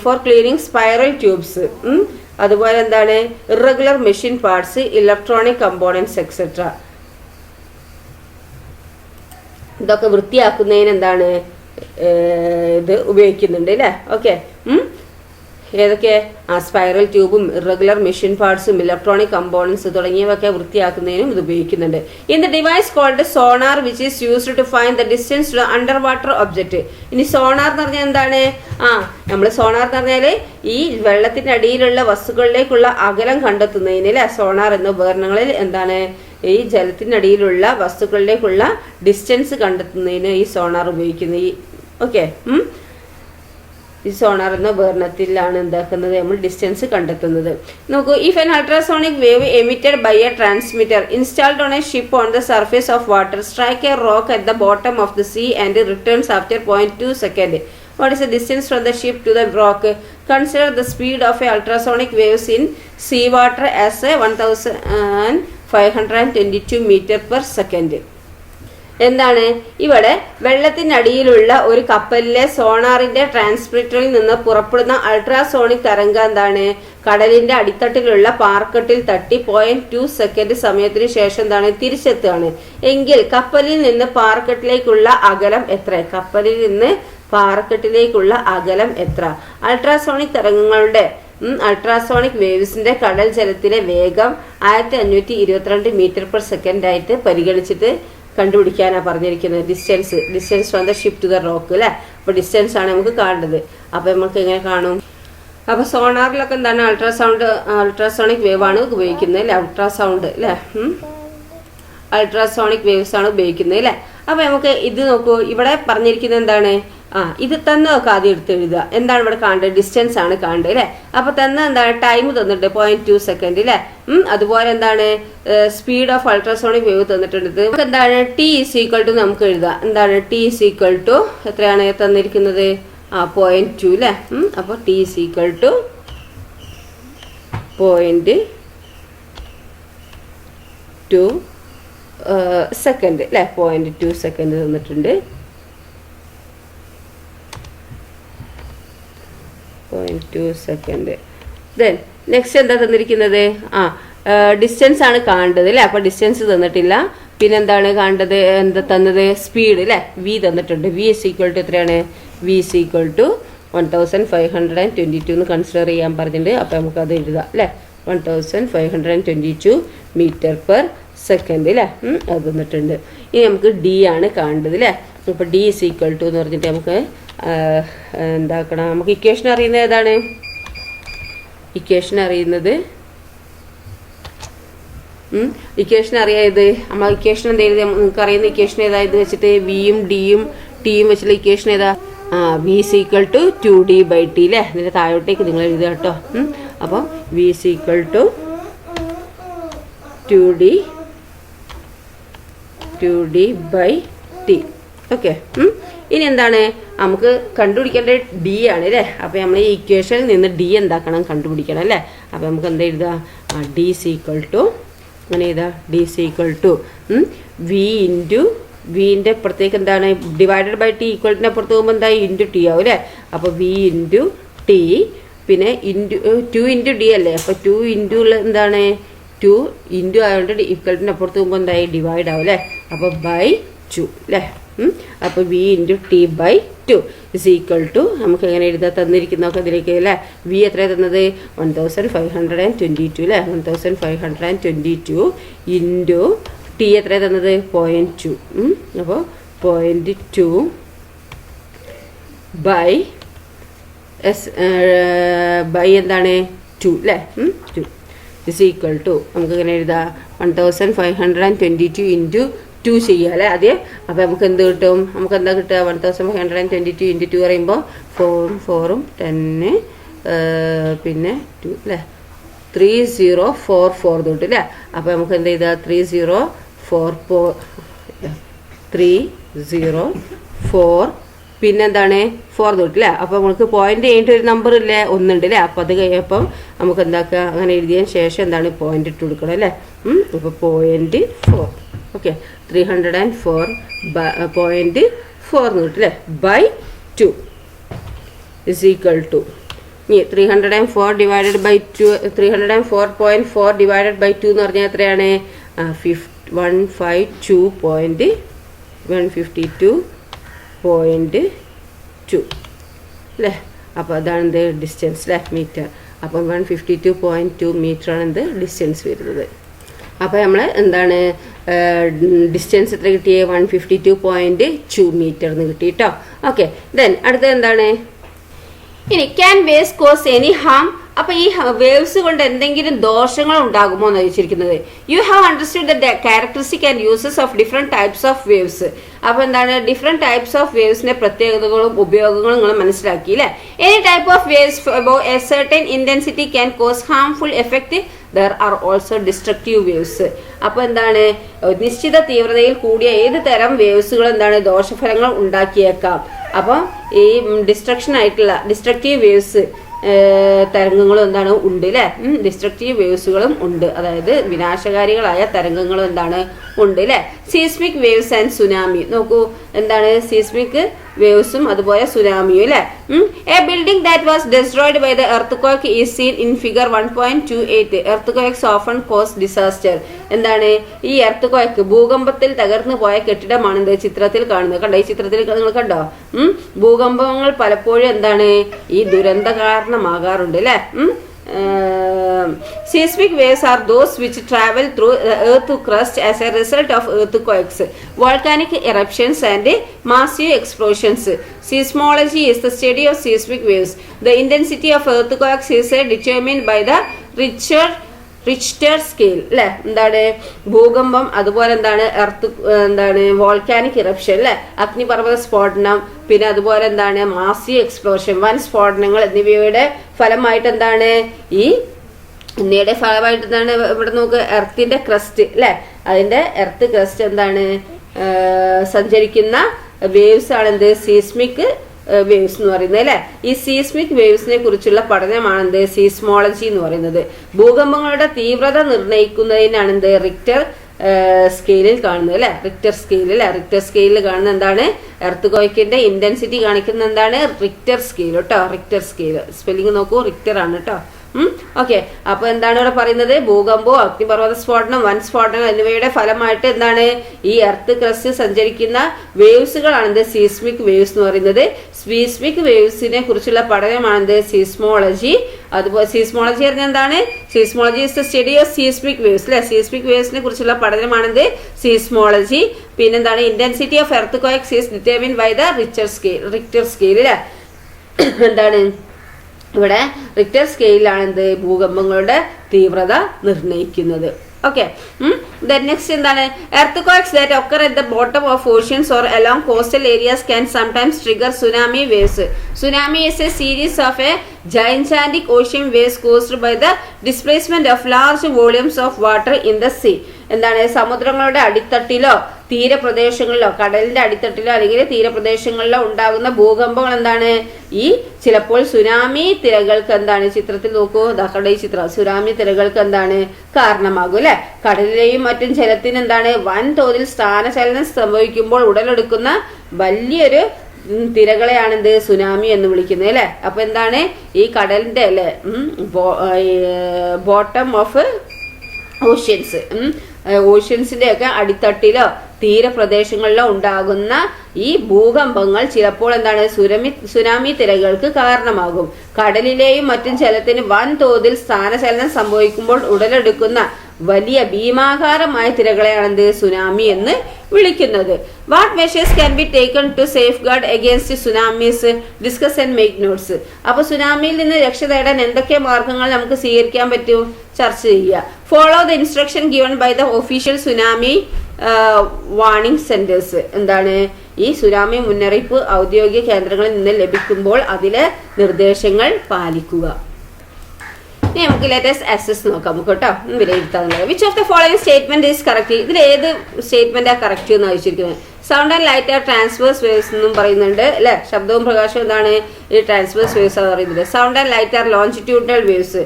ഫോർ ക്ലീനിങ് സ്പൈറൽ ട്യൂബ്സ്, അതുപോലെ എന്താണ് irregular machine parts, electronic components etcetera. ഇതൊക്കെ വൃത്തിയാക്കുന്നതിന് എന്താണ് ഇത് ഉപയോഗിക്കുന്നുണ്ട് അല്ലേ. ഓക്കെ, ഏതൊക്കെ? സ്പൈറൽ ട്യൂബും ഇറഗുലർ മെഷീൻ പാർട്സും ഇലക്ട്രോണിക് കമ്പോണൻസ് തുടങ്ങിയവയൊക്കെ വൃത്തിയാക്കുന്നതിനും ഇത് ഉപയോഗിക്കുന്നുണ്ട്. In the device called sonar which is used to find the distance to under water object. ഇനി സോണാർ എന്ന് പറഞ്ഞാൽ എന്താണ്? നമ്മൾ സോണാർ എന്ന് പറഞ്ഞാൽ ഈ വെള്ളത്തിന്റെ അടിയിലുള്ള വസ്തുക്കളിലേക്കുള്ള അകലം കണ്ടെത്തുന്നതിന് അല്ലെ സോണാർ എന്ന ഉപകരണങ്ങളിൽ എന്താണ് ഈ ജലത്തിനടിയിലുള്ള വസ്തുക്കളിലേക്കുള്ള ഡിസ്റ്റൻസ് കണ്ടെത്തുന്നതിന് ഈ സോണാർ ഉപയോഗിക്കുന്നത്. ഓക്കെ, ഈ സോണാർ എന്ന ഉപകരണത്തിലാണ് എന്താക്കുന്നത് നമ്മൾ ഡിസ്റ്റൻസ് കണ്ടെത്തുന്നത്. നോക്കൂ, if an ultrasonic wave emitted by a transmitter installed on a ship on the surface of water strike a rock at the bottom of the sea and returns after 0.2 second. What is the distance from the ship to the rock? Consider the speed of a ultrasonic waves in seawater as 1522 meter per second. എന്താണ് ഇവിടെ വെള്ളത്തിനടിയിലുള്ള ഒരു കപ്പലിലെ സോണാറിന്റെ ട്രാൻസ്മിറ്ററിൽ നിന്ന് പുറപ്പെടുന്ന ultrasonic തരംഗം എന്താണ് കടലിന്റെ അടിത്തട്ടിലുള്ള പാറക്കെട്ടിൽ തട്ടി 0.2 സെക്കൻഡ് സമയത്തിന് ശേഷം എന്താണ് തിരിച്ചെത്തുകയാണ് എങ്കിൽ കപ്പലിൽ നിന്ന് പാറക്കെട്ടിലേക്കുള്ള അകലം എത്ര? കപ്പലിൽ നിന്ന് പാറക്കെട്ടിലേക്കുള്ള അകലം എത്ര? അൾട്രാസോണിക് തരംഗങ്ങളുടെ അൾട്രാസോണിക് വേവ്സിന്റെ കടൽ ജലത്തിലെ വേഗം 1522 മീറ്റർ പെർ സെക്കൻഡ് ആയിട്ട് പരിഗണിച്ചിട്ട് കണ്ടുപിടിക്കാനാണ് പറഞ്ഞിരിക്കുന്നത്. Distance from the ship to the rock അല്ലേ. അപ്പോൾ ഡിസ്റ്റൻസ് ആണ് നമുക്ക് കാണേണ്ടത്. അപ്പോൾ നമുക്ക് എങ്ങനെ കാണും? അപ്പോൾ സോണാറിലൊക്കെ എന്താണ് അൾട്രാസോണിക് വേവ് ആണ് ഉപയോഗിക്കുന്നത് അല്ലേ. അൾട്രാസൗണ്ട് അല്ലേ, അൾട്രാസോണിക് വേവ്സ് ആണ് ഉപയോഗിക്കുന്നത് അല്ലേ. അപ്പോൾ നമുക്ക് ഇത് നോക്കൂ, ഇവിടെ പറഞ്ഞിരിക്കുന്നത് എന്താണ്? ഇത് തന്നൊക്കെ ആദ്യം എടുത്ത് എഴുതുക. എന്താണ് ഇവിടെ കാണേണ്ടത്? ഡിസ്റ്റൻസ് ആണ് കാണേണ്ടത് അല്ലേ. അപ്പൊ തന്നെ എന്താണ് ടൈം തന്നിട്ടുണ്ട് 0.2 സെക്കൻഡ് അല്ലേ. അതുപോലെ എന്താണ് സ്പീഡ് ഓഫ് അൾട്രാസോണിക് വേവ് തന്നിട്ടുണ്ട്. എന്താണ് ടി ഈസ് ഈക്വൽ ടു നമുക്ക് എഴുതാം. എന്താണ് ടി ഈസ് ഈക്വൽ ടു എത്രയാണ് തന്നിരിക്കുന്നത്? 0.2 അല്ലേ. അപ്പൊ T is equal to 0.2 second അല്ലേ. 0.2 സെക്കൻഡ് തന്നിട്ടുണ്ട്. 0.2 സെക്കൻഡ്. ദെൻ നെക്സ്റ്റ് എന്താ തന്നിരിക്കുന്നത്? ഡിസ്റ്റൻസ് ആണ് കാണേണ്ടത് അല്ലേ. അപ്പോൾ ഡിസ്റ്റൻസ് തന്നിട്ടില്ല. പിന്നെ എന്താണ് കാണേണ്ടത്? എന്താ തന്നത്? സ്പീഡ് അല്ലേ. വി തന്നിട്ടുണ്ട്. വി ഇസ് ഈക്വൽ ടു എത്രയാണ്? വി ഇസ് ഈക്വൽ ടു 1522 എന്ന് കൺസിഡർ ചെയ്യാൻ പറഞ്ഞിട്ടുണ്ട്. അപ്പോൾ നമുക്കത് എഴുതാം അല്ലേ. 1522 മീറ്റർ പെർ സെക്കൻഡ് അല്ലേ. അത് തന്നിട്ടുണ്ട്. ഇനി നമുക്ക് ഡി ആണ് കാണേണ്ടത് അല്ലേ. അപ്പോൾ ഡി ഇസ് ഈക്വൽ ടു എന്ന് പറഞ്ഞിട്ട് നമുക്ക് എന്താക്കണം? നമുക്ക് ഇക്വേഷൻ അറിയുന്നത് ഏതാണ്? ഇക്വേഷൻ അറിയുന്നത് അറിയായത് നമ്മൾ ഇക്വേഷൻ എന്താ എഴുതി? നിങ്ങൾക്ക് അറിയുന്ന ഇക്വേഷൻ ഏതാ? ഇത് വെച്ചിട്ട് വിയും ഡിയും ടിയും വെച്ചുള്ള ഇക്വേഷൻ ഏതാ? V is equal to 2d/t അല്ലേ. ഇതിൻ്റെ താഴോട്ടേക്ക് നിങ്ങൾ എഴുതുക കേട്ടോ. അപ്പോൾ V is equal to 2d/t. Okay. ഇനി എന്താണ് നമുക്ക് കണ്ടുപിടിക്കേണ്ടത്? ഡി ആണ് അല്ലേ. അപ്പോൾ നമ്മൾ ഈ ഇക്വേഷനിൽ നിന്ന് ഡി എന്താക്കണം? കണ്ടുപിടിക്കണം അല്ലേ. അപ്പോൾ നമുക്ക് എന്താ എഴുതാം? ഡി ഇസ് ഈക്വൽ ടു അങ്ങനെ എഴുതാം. D is equal to V into വിൻ്റെ അപ്പുറത്തേക്ക് എന്താണ് ഡിവൈഡഡ് ബൈ ടി ഈക്വലിൻ്റെ അപ്പുറത്ത് പോകുമ്പോൾ എന്താ ഇൻറ്റു ടി ആവും അല്ലേ. അപ്പോൾ വി ഇൻറ്റു ടി പിന്നെ ഇൻറ്റു 2 ഇൻറ്റു ഡി അല്ലേ. അപ്പോൾ 2 ഇൻറ്റു എന്താണ് 2 ഇൻറ്റു ആയതുകൊണ്ട് ഈക്വലിൻ്റെ അപ്പുറത്ത് പോകുമ്പോൾ എന്തായി ഡിവൈഡ് ആവും അല്ലേ. അപ്പോൾ ബൈ 2 അല്ലേ. അപ്പോൾ V into T by 2 is equal to നമുക്ക് എങ്ങനെ എഴുതാൻ തന്നിരിക്കുന്നതൊക്കെ ഇതിലേക്ക് അല്ലേ. വി എത്രയാണ് തന്നത് 1522 അല്ലേ. 1522 ഇൻറ്റു ടി എത്രയാണ് തന്നത് 0.2. അപ്പോൾ 0.2 ബൈ എന്താണ് 2 അല്ലേ. 2 ഇസ് ഈക്വൽ ടു നമുക്ക് എങ്ങനെ എഴുതാം 1522 ഇൻറ്റു 2 ചെയ്യുക അല്ലേ ആദ്യം. അപ്പോൾ നമുക്ക് എന്ത് കിട്ടും, നമുക്ക് എന്താ കിട്ടുക 1522 ഇൻറ്റു 2 പറയുമ്പോൾ 4 10 പിന്നെ 2 അല്ലേ 3044 തൊട്ട് അല്ലേ. അപ്പോൾ നമുക്ക് എന്ത് ചെയ്താൽ 304 പിന്നെന്താണ് 4 തൊട്ട് അല്ലേ. അപ്പോൾ നമുക്ക് പോയിന്റ് കഴിഞ്ഞിട്ട് ഒരു നമ്പർ ഇല്ലേ 1 ഉണ്ട് അല്ലേ. അപ്പോൾ അത് കഴിയുമ്പം നമുക്ക് എന്താക്കുക അങ്ങനെ എഴുതിയതിന് ശേഷം എന്താണ് പോയിന്റ് ഇട്ട് കൊടുക്കണം അല്ലേ. അപ്പോൾ 0.4 ഓക്കെ 304.4 കിട്ടും അല്ലേ by 2 is equal to 304 divided by 2 304.4 divided by 2 എന്ന് പറഞ്ഞാൽ എത്രയാണ് 152.2 അല്ലേ. അപ്പോൾ അതാണ് എന്ത് ഡിസ്റ്റൻസ് അല്ലേ മീറ്റർ. അപ്പം 152.2 മീറ്ററാണ് എന്ത് ഡിസ്റ്റൻസ് വരുന്നത്. അപ്പോൾ നമ്മൾ എന്താണ് ഡിസ്റ്റൻസ് എത്ര കിട്ടിയേ 152.2 മീറ്റർ എന്ന് കിട്ടി കേട്ടോ. ഓക്കെ ദെൻ അടുത്തത് എന്താണ് ഇനി can waves cause any harm. അപ്പോൾ ഈ വേവ്സ് കൊണ്ട് എന്തെങ്കിലും ദോഷങ്ങൾ ഉണ്ടാകുമോ എന്ന് ചോദിച്ചിരിക്കുന്നത്. You have understood the characteristic and uses of different types of waves. അപ്പോൾ എന്താണ് ഡിഫറെൻറ്റ് ടൈപ്സ് ഓഫ് വേവ്സിന്റെ പ്രത്യേകതകളും ഉപയോഗങ്ങളും നിങ്ങൾ മനസ്സിലാക്കി അല്ലേ. Any type of waves above A certain intensity can cos harmful effect. There are also destructive waves. അപ്പോൾ എന്താണ് നിശ്ചിത തീവ്രതയിൽ കൂടിയ ഏത് തരം വേവ്സുകൾ എന്താണ് ദോഷഫലങ്ങൾ ഉണ്ടാക്കിയേക്കാം. അപ്പോൾ ഈ ഡിസ്ട്രക്റ്റീവ് വേവ്സ് തരംഗങ്ങളും എന്താണ് ഉണ്ട് അല്ലേ. ഡിസ്ട്രക്റ്റീവ് വേവ്സുകളും ഉണ്ട്, അതായത് വിനാശകാരികളായ തരംഗങ്ങളും എന്താണ് ഉണ്ട് അല്ലേ. സീസ്മിക് വേവ്സ് ആൻഡ് സുനാമി നോക്കൂ എന്താണ് സീസ്മിക് വേവ്സും അതുപോലെ സുനാമിയും അല്ലേ. A building that was destroyed by the earth is seen in figure 1.28. Earth often cause disaster. എന്താണ് ഈ എർത്ത് ഭൂകമ്പത്തിൽ തകർന്നു പോയ കെട്ടിടമാണ് എന്ത് ചിത്രത്തിൽ കാണുന്നത്. കണ്ടോ ഈ ചിത്രത്തിൽ നിങ്ങൾ കണ്ടോ. ഭൂകമ്പങ്ങൾ പലപ്പോഴും എന്താണ് ഈ ദുരന്ത കാരണമാകാറുണ്ട് അല്ലേ. Seismic waves are those which travel through the earth crust as a result of earthquakes, volcanic eruptions and massive explosions. Seismology is the study of seismic waves. The intensity of earthquakes is determined by the Richter scale അല്ലേ. എന്താണ് ഭൂകമ്പം അതുപോലെ എന്താണ് volcanic eruption അല്ലേ, അഗ്നിപർവ്വത സ്ഫോടനം, പിന്നെ അതുപോലെ എന്താണ് മാസീവ് എക്സ്പ്ലോഷൻ വൻ സ്ഫോടനങ്ങൾ എന്നിവയുടെ ഫലമായിട്ട് എന്താണ് എന്നിവയുടെ ഫലമായിട്ട് എന്താണ് ഇവിടെ നോക്ക് എർത്തിന്റെ ക്രസ്റ്റ് അല്ലേ, അതിന്റെ എർത്ത് ക്രസ്റ്റ് എന്താണ് സഞ്ചരിക്കുന്ന വേവ്സ് ആണ് എന്ത് സീസ്മിക് വേവ്സ് എന്ന് പറയുന്നത് അല്ലേ. ഈ സീസ്മിക് വേവ്സിനെ കുറിച്ചുള്ള പഠനമാണ് എന്ത് സീസ്മോളജി എന്ന് പറയുന്നത്. ഭൂകമ്പങ്ങളുടെ തീവ്രത നിർണ്ണയിക്കുന്നതിനാണ് എന്ത് റിക്ടർ സ്കെയിലിൽ കാണുന്നത് അല്ലെ. റിക്ടർ സ്കെയിലിൽ കാണുന്ന എന്താണ് എർത്ത് ഇന്റൻസിറ്റി കാണിക്കുന്ന എന്താണ് റിക്ടർ സ്കെയിൽ കേട്ടോ. റിക്ടർ സ്കെയിൽ സ്പെല്ലിംഗ് നോക്കൂ, റിക്ടർ ആണ് കേട്ടോ. ഓക്കെ, അപ്പൊ എന്താണ് ഇവിടെ പറയുന്നത്? ഭൂകമ്പവും അഗ്നിപർവ്വത സ്ഫോടനം വൻ സ്ഫോടനം എന്നിവയുടെ ഫലമായിട്ട് എന്താണ് ഈ എർത്ത് ക്രസ്റ്റ് സഞ്ചരിക്കുന്ന വേവ്സുകളാണ് സീസ്മിക് വേവ്സ് എന്ന് പറയുന്നത്. സീസ്മിക് വേവ്സിനെ കുറിച്ചുള്ള പഠനമാണെന്ത് സീസ്മോളജി. അതുപോലെ സീസ്മോളജി പറഞ്ഞാൽ എന്താണ്? Seismology is the study of seismic waves അല്ലെ. സീസ്മിക് വേവ്സിനെ കുറിച്ചുള്ള പഠനമാണെന്ത് സീസ്മോളജി. പിന്നെന്താണ് intensity of earthquakes is determined by the Richter scale അല്ലെ. എന്താണ് ഇവിടെ റിക്ടർ സ്കെയിലാണ് എന്ത് ഭൂകമ്പങ്ങളുടെ തീവ്രത നിർണ്ണയിക്കുന്നത്. Okay. Then next എന്താണ് earthquakes that occur at the bottom of oceans or along coastal areas can sometimes trigger tsunami waves. Tsunami is a series of a gigantic ocean waves caused by the displacement of large volumes of water in the sea. എന്താണ് സമുദ്രങ്ങളുടെ അടിത്തട്ടിലോ തീരപ്രദേശങ്ങളിലോ കടലിന്റെ അടിത്തട്ടിലോ അല്ലെങ്കിൽ തീരപ്രദേശങ്ങളിലോ ഉണ്ടാകുന്ന ഭൂകമ്പങ്ങൾ എന്താണ് ഈ ചിലപ്പോൾ tsunami തിരകൾക്ക് എന്താണ് ചിത്രത്തിൽ നോക്കൂ ദാക്കടെ ഈ ചിത്രം സുനാമി തിരകൾക്ക് എന്താണ് കാരണമാകും അല്ലെ. കടലിലെയും മറ്റും ജലത്തിന് എന്താണ് വൻതോതിൽ സ്ഥാനചലനം സംഭവിക്കുമ്പോൾ ഉടലെടുക്കുന്ന വലിയൊരു തിരകളെയാണ് എന്ത് സുനാമി എന്ന് വിളിക്കുന്നത് അല്ലെ. അപ്പൊ എന്താണ് ഈ കടലിന്റെ അല്ലെ ബോട്ടം ഓഫ് ഓഷ്യൻസ് ഓഷ്യൻസിന്റെ ഒക്കെ അടിത്തട്ടിലോ തീരപ്രദേശങ്ങളിലോ ഉണ്ടാകുന്ന ഈ ഭൂകമ്പങ്ങൾ ചിലപ്പോൾ എന്താണ് സുനാമി തിരകൾക്ക് കാരണമാകും. കടലിലെയും മറ്റും ജലത്തിന് വൻതോതിൽ സ്ഥാനചലനം സംഭവിക്കുമ്പോൾ ഉടലെടുക്കുന്ന വലിയ ഭീമാകാരമായ തിരകളെയാണ് സുനാമി എന്ന് വിളിക്കുന്നത്. What measures can be taken to safeguard against tsunamis? Discuss and make notes. അപ്പൊ സുനാമിയിൽ നിന്ന് രക്ഷ നേടാൻ എന്തൊക്കെ മാർഗങ്ങൾ നമുക്ക് സ്വീകരിക്കാൻ പറ്റും? ചർച്ച ചെയ്യുക. Follow the instruction given by the official tsunami warning centres. എന്താണ് ഈ സുനാമി മുന്നറിയിപ്പ് ഔദ്യോഗിക കേന്ദ്രങ്ങളിൽ നിന്ന് ലഭിക്കുമ്പോൾ അതിലെ നിർദ്ദേശങ്ങൾ പാലിക്കുക. ഇനി നമുക്ക് ലേറ്റസ്റ്റ് അസസ് നോക്കാം നമുക്ക് കേട്ടോ, വിലയിരുത്താറുള്ളത്. Which of the following statement is correct? ഇതിൽ ഏത് സ്റ്റേറ്റ്മെന്റാ കറക്റ്റ് എന്ന് ചോദിച്ചിരിക്കുന്നത്? Sound and light are transverse waves എന്നും പറയുന്നുണ്ട് അല്ലെ. ശബ്ദവും പ്രകാശവും എന്താണ് ഈ ട്രാൻസ്വേഴ്സ് വേവ്സ് എന്ന് പറയുന്നത്. Sound and light are longitudinal waves,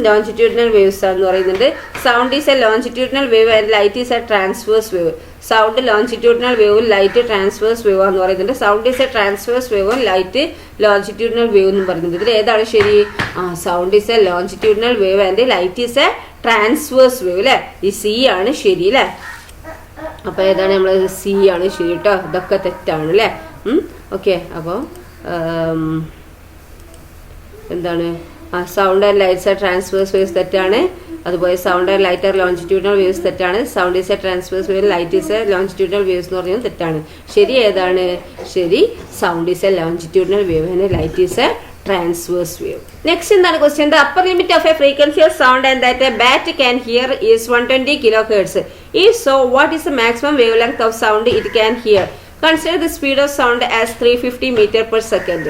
longitudinal waves എന്ന് പറയുന്നുണ്ട്. Sound is a longitudinal wave and light is a transverse wave. Sound longitudinal വേവും ലൈറ്റ് ട്രാൻസ്വേഴ്സ് വേവ് എന്ന് പറയുന്നുണ്ട്. സൗണ്ട് ഈസ് എ ട്രാൻസ്വേഴ്സ് വേവും ലൈറ്റ് ലോഞ്ചിറ്റ്യൂഡിനൽ വേവ് എന്ന് പറയുന്നത്. ഇതിൽ ഏതാണ് ശരി? Sound is a longitudinal wave and light is a transverse wave അല്ലെ. ഈ സി ആണ് ശരി അല്ലെ. അപ്പൊ ഏതാണ് നമ്മൾ സി ആണ് ശരി കേട്ടോ. ഇതൊക്കെ തെറ്റാണ് അല്ലെ. ഓക്കെ. അപ്പോൾ എന്താണ് sound and lights are transverse waves തെറ്റാണ്. അതുപോലെ sound and light are longitudinal waves തെറ്റാണ്. Sound is a transverse wave, light is a longitudinal waves എന്ന് പറയുന്നത് തെറ്റാണ്. ശരി ഏതാണ്? ശരി sound is a longitudinal wave and light is a transverse wave. Next എന്താണ് question? The upper limit of a frequency of sound and that a bat can hear is 120 kilohertz. If so, what is the maximum wavelength of sound it can hear? Consider the speed of sound as 350 meter per second.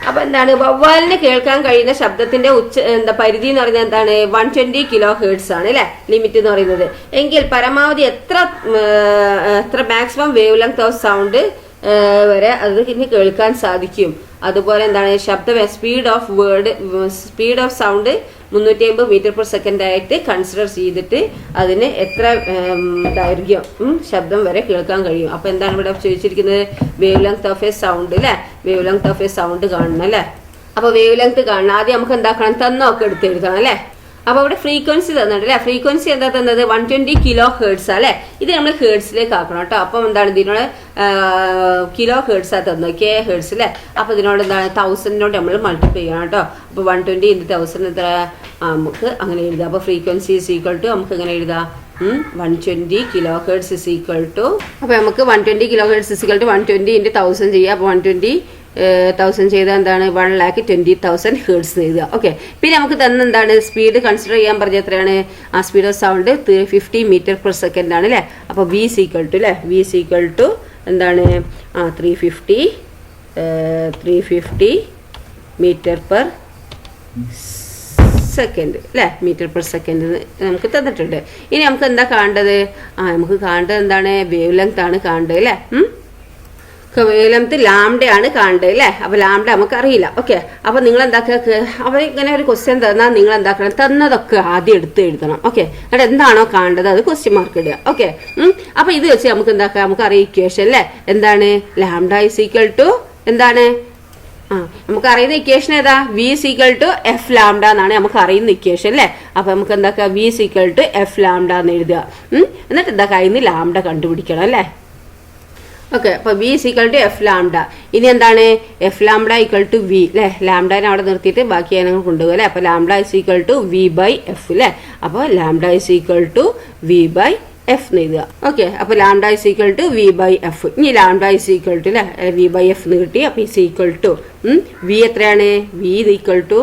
അപ്പൊ എന്താണ് വവ്വാലിന് കേൾക്കാൻ കഴിയുന്ന ശബ്ദത്തിന്റെ പരിധി എന്ന് പറയുന്നത് എന്താണ്? 120 kilohertz ആണ് അല്ലെ ലിമിറ്റ് എന്ന് പറയുന്നത്. എങ്കിൽ പരമാവധി എത്ര maximum wave length of sound വരെ അത് ഇനി കേൾക്കാൻ സാധിക്കും. അതുപോലെ എന്താണ് speed of sound 350 metre per second ആയിട്ട് കൺസിഡർ ചെയ്തിട്ട് അതിന് എത്ര ദൈർഘ്യം ശബ്ദം വരെ കേൾക്കാൻ കഴിയും. അപ്പൊ എന്താണ് ഇവിടെ ചോദിച്ചിരിക്കുന്നത്? Wave length of a sound അല്ലെ. Wave length of a sound കാണണം അല്ലെ. അപ്പൊ വേവ് ലെങ്ത് കാണണം. ആദ്യം നമുക്ക് എന്താക്കണം? തന്നൊക്കെ എടുത്ത് എഴുതണം അല്ലെ. അപ്പൊ ഇവിടെ ഫ്രീക്വൻസി തന്നിട്ട് അല്ലെ. ഫ്രീക്വൻസി എന്താ തന്നത്? 120 കിലോ ഹേർട്സ് അല്ലെ. ഇത് നമ്മൾ ഹേർട്സിലേക്ക് ആക്കണം കേട്ടോ. അപ്പം എന്താണ് ഇതിനോട് കിലോ ഹേർട്സ് ആ തന്നത്, കെ ഹേർട്സ് അല്ലെ. അപ്പൊ ഇതിനോട് എന്താണ് 1000 നമ്മൾ മൾട്ടിപ്ലൈ ചെയ്യണം കേട്ടോ. അപ്പൊ 120 × 1000 എത്ര? നമുക്ക് അങ്ങനെ എഴുതാം. അപ്പൊ ഫ്രീക്വൻസി ഈസ് ഈക്വൽ ടു നമുക്ക് എങ്ങനെ എഴുതാം? 120 kilohertz is equal to, അപ്പൊ നമുക്ക് 120 kilohertz is equal to 120 × 1000 ചെയ്യാം. അപ്പൊ 120,000 ചെയ്താൽ എന്താണ്? 1,20,000 ഹേർട്സ് എഴുതുക. ഓക്കെ. പിന്നെ നമുക്ക് തന്നെ എന്താണ് സ്പീഡ് കൺസിഡർ ചെയ്യാൻ പറഞ്ഞ എത്രയാണ്? ആ speed of sound 350 metre per second ആണ് അല്ലെ. അപ്പൊ വി ഈസ് ഈക്വൽ ടു അല്ലെ. വി ഈസ് ഈക്വൽ ടു എന്താണ്? 350 മീറ്റർ പെർ സെക്കൻഡ് അല്ലെ. മീറ്റർ പെർ സെക്കൻഡ് നമുക്ക് തന്നിട്ടുണ്ട്. ഇനി നമുക്ക് എന്താ കാണേണ്ടത്? നമുക്ക് കാണേണ്ടത് എന്താണ്? വേവ് ലെങ്ത് ആണ് കാണേണ്ടത് അല്ലെ. വേവ് ലെങ്ത് ലാംഡയാണ് കാണേണ്ടത് അല്ലേ. അപ്പൊ ലാംഡ നമുക്ക് അറിയില്ല. ഓക്കെ. അപ്പൊ നിങ്ങൾ എന്താക്കുക? അവർ ഇങ്ങനെ ഒരു ക്വസ്റ്റ്യൻ തന്നാൽ നിങ്ങൾ എന്താക്കണം? തന്നതൊക്കെ ആദ്യം എടുത്ത് എഴുതണം. ഓക്കെ. എന്നിട്ട് എന്താണോ കാണേണ്ടത് അത് ക്വസ്റ്റ്യൻ മാർക്ക് ഇടുക. ഓക്കെ. അപ്പൊ ഇത് വെച്ച് നമുക്ക് എന്താക്കാം? നമുക്ക് അറിയാം ഇക്വേഷൻ അല്ലേ. എന്താണ്? ലാംഡ ഈസ് ഈക്വൽ ടു എന്താണ്? നമുക്ക് അറിയുന്ന ഇക്വേഷൻ ഏതാ? V is equal to F lambda എന്നാണ് നമുക്ക് അറിയുന്ന ഇക്വേഷൻ അല്ലേ. അപ്പൊ നമുക്ക് എന്താക്കുക? V is equal to F lambda എന്ന് എഴുതുക. എന്നിട്ട് എന്താ കഴിയുന്ന ലാംഡ കണ്ടുപിടിക്കണം അല്ലേ. ഓക്കെ. അപ്പൊ V is equal to F lambda. ഇനി എന്താണ്? F lambda equal to V അല്ലെ. ലാംഡനെ അവിടെ നിർത്തിയിട്ട് ബാക്കി ഞങ്ങൾ കൊണ്ടുപോകും അല്ലെ. അപ്പൊ lambda is equal to V by F അല്ലെ. അപ്പൊ lambda is equal to V by F എന്ന് എഴുതുക. ഓക്കെ. അപ്പൊ lambda is equal to V by F. ഇനി ലാംഡ ഈസ് ഈക്വൽ ടു അല്ലെ വി ബൈ എഫ് എന്ന് കിട്ടി. അപ്പൊ ഈസ് ഈക്വൽ ടു വി എത്രയാണ്? V equal to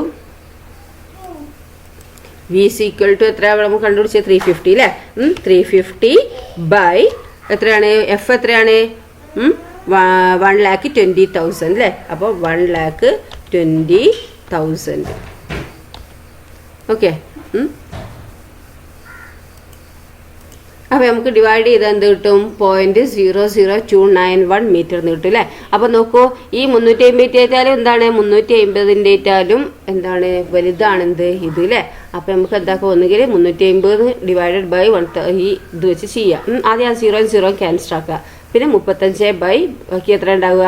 V is equal to എത്ര നമുക്ക് കണ്ടുപിടിച്ചത്? 350 അല്ലെ. 350 ബൈ എത്രയാണ്? എഫ് എത്രയാണ്? 1,20,000 അല്ലേ. അപ്പോൾ 1,20,000. ഓക്കെ. അപ്പോൾ നമുക്ക് ഡിവൈഡ് ചെയ്താൽ എന്ത് കിട്ടും? 0.00291 മീറ്റർ എന്ന് കിട്ടും അല്ലേ. അപ്പോൾ നോക്കൂ, ഈ 350 എന്താണ്? 350 എന്താണ് വലുതാണ് എന്ത് ഇത് അല്ലേ. അപ്പം നമുക്ക് എന്താക്കുക? ഒന്നുകിൽ 350 ഡിവൈഡഡ് ബൈ 1 ഈ ഇത് വെച്ച് ചെയ്യാം. ആദ്യം ആ 0 ക്യാൻസൽ ആക്കുക. പിന്നെ 35 ബൈ ബാക്കി എത്ര ഉണ്ടാവുക?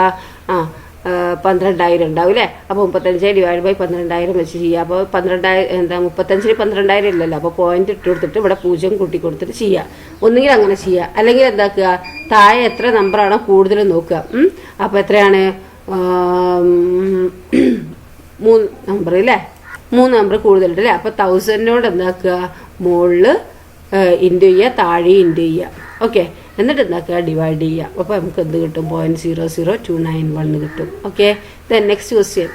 12,000 ഉണ്ടാവും അല്ലേ. അപ്പോൾ 35 ഡിവൈഡ് ബൈ 12,000 വെച്ച് ചെയ്യുക. അപ്പോൾ 12,000 35 12,000 ഇല്ലല്ലോ. അപ്പോൾ പോയിന്റ് ഇട്ട് കൊടുത്തിട്ട് ഇവിടെ 0 കൂട്ടി കൊടുത്തിട്ട് ചെയ്യുക. ഒന്നുകിൽ അങ്ങനെ ചെയ്യുക, അല്ലെങ്കിൽ എന്താക്കുക, താഴെ എത്ര നമ്പറാണോ കൂടുതൽ നോക്കുക. അപ്പോൾ എത്രയാണ് 3 നമ്പർ അല്ലേ, 3 നമ്പർ കൂടുതലുണ്ട് അല്ലേ. അപ്പോൾ 1000 എന്താക്കുക, മുകളിൽ ഇൻറ്റു ചെയ്യുക, താഴെ ഇൻറ്റു ചെയ്യുക. ഓക്കെ, എന്നിട്ട് എന്താക്കുക, ഡിവൈഡ് ചെയ്യുക. അപ്പോൾ നമുക്ക് എന്ത് കിട്ടും, 0.00291 കിട്ടും. Okay, then next question.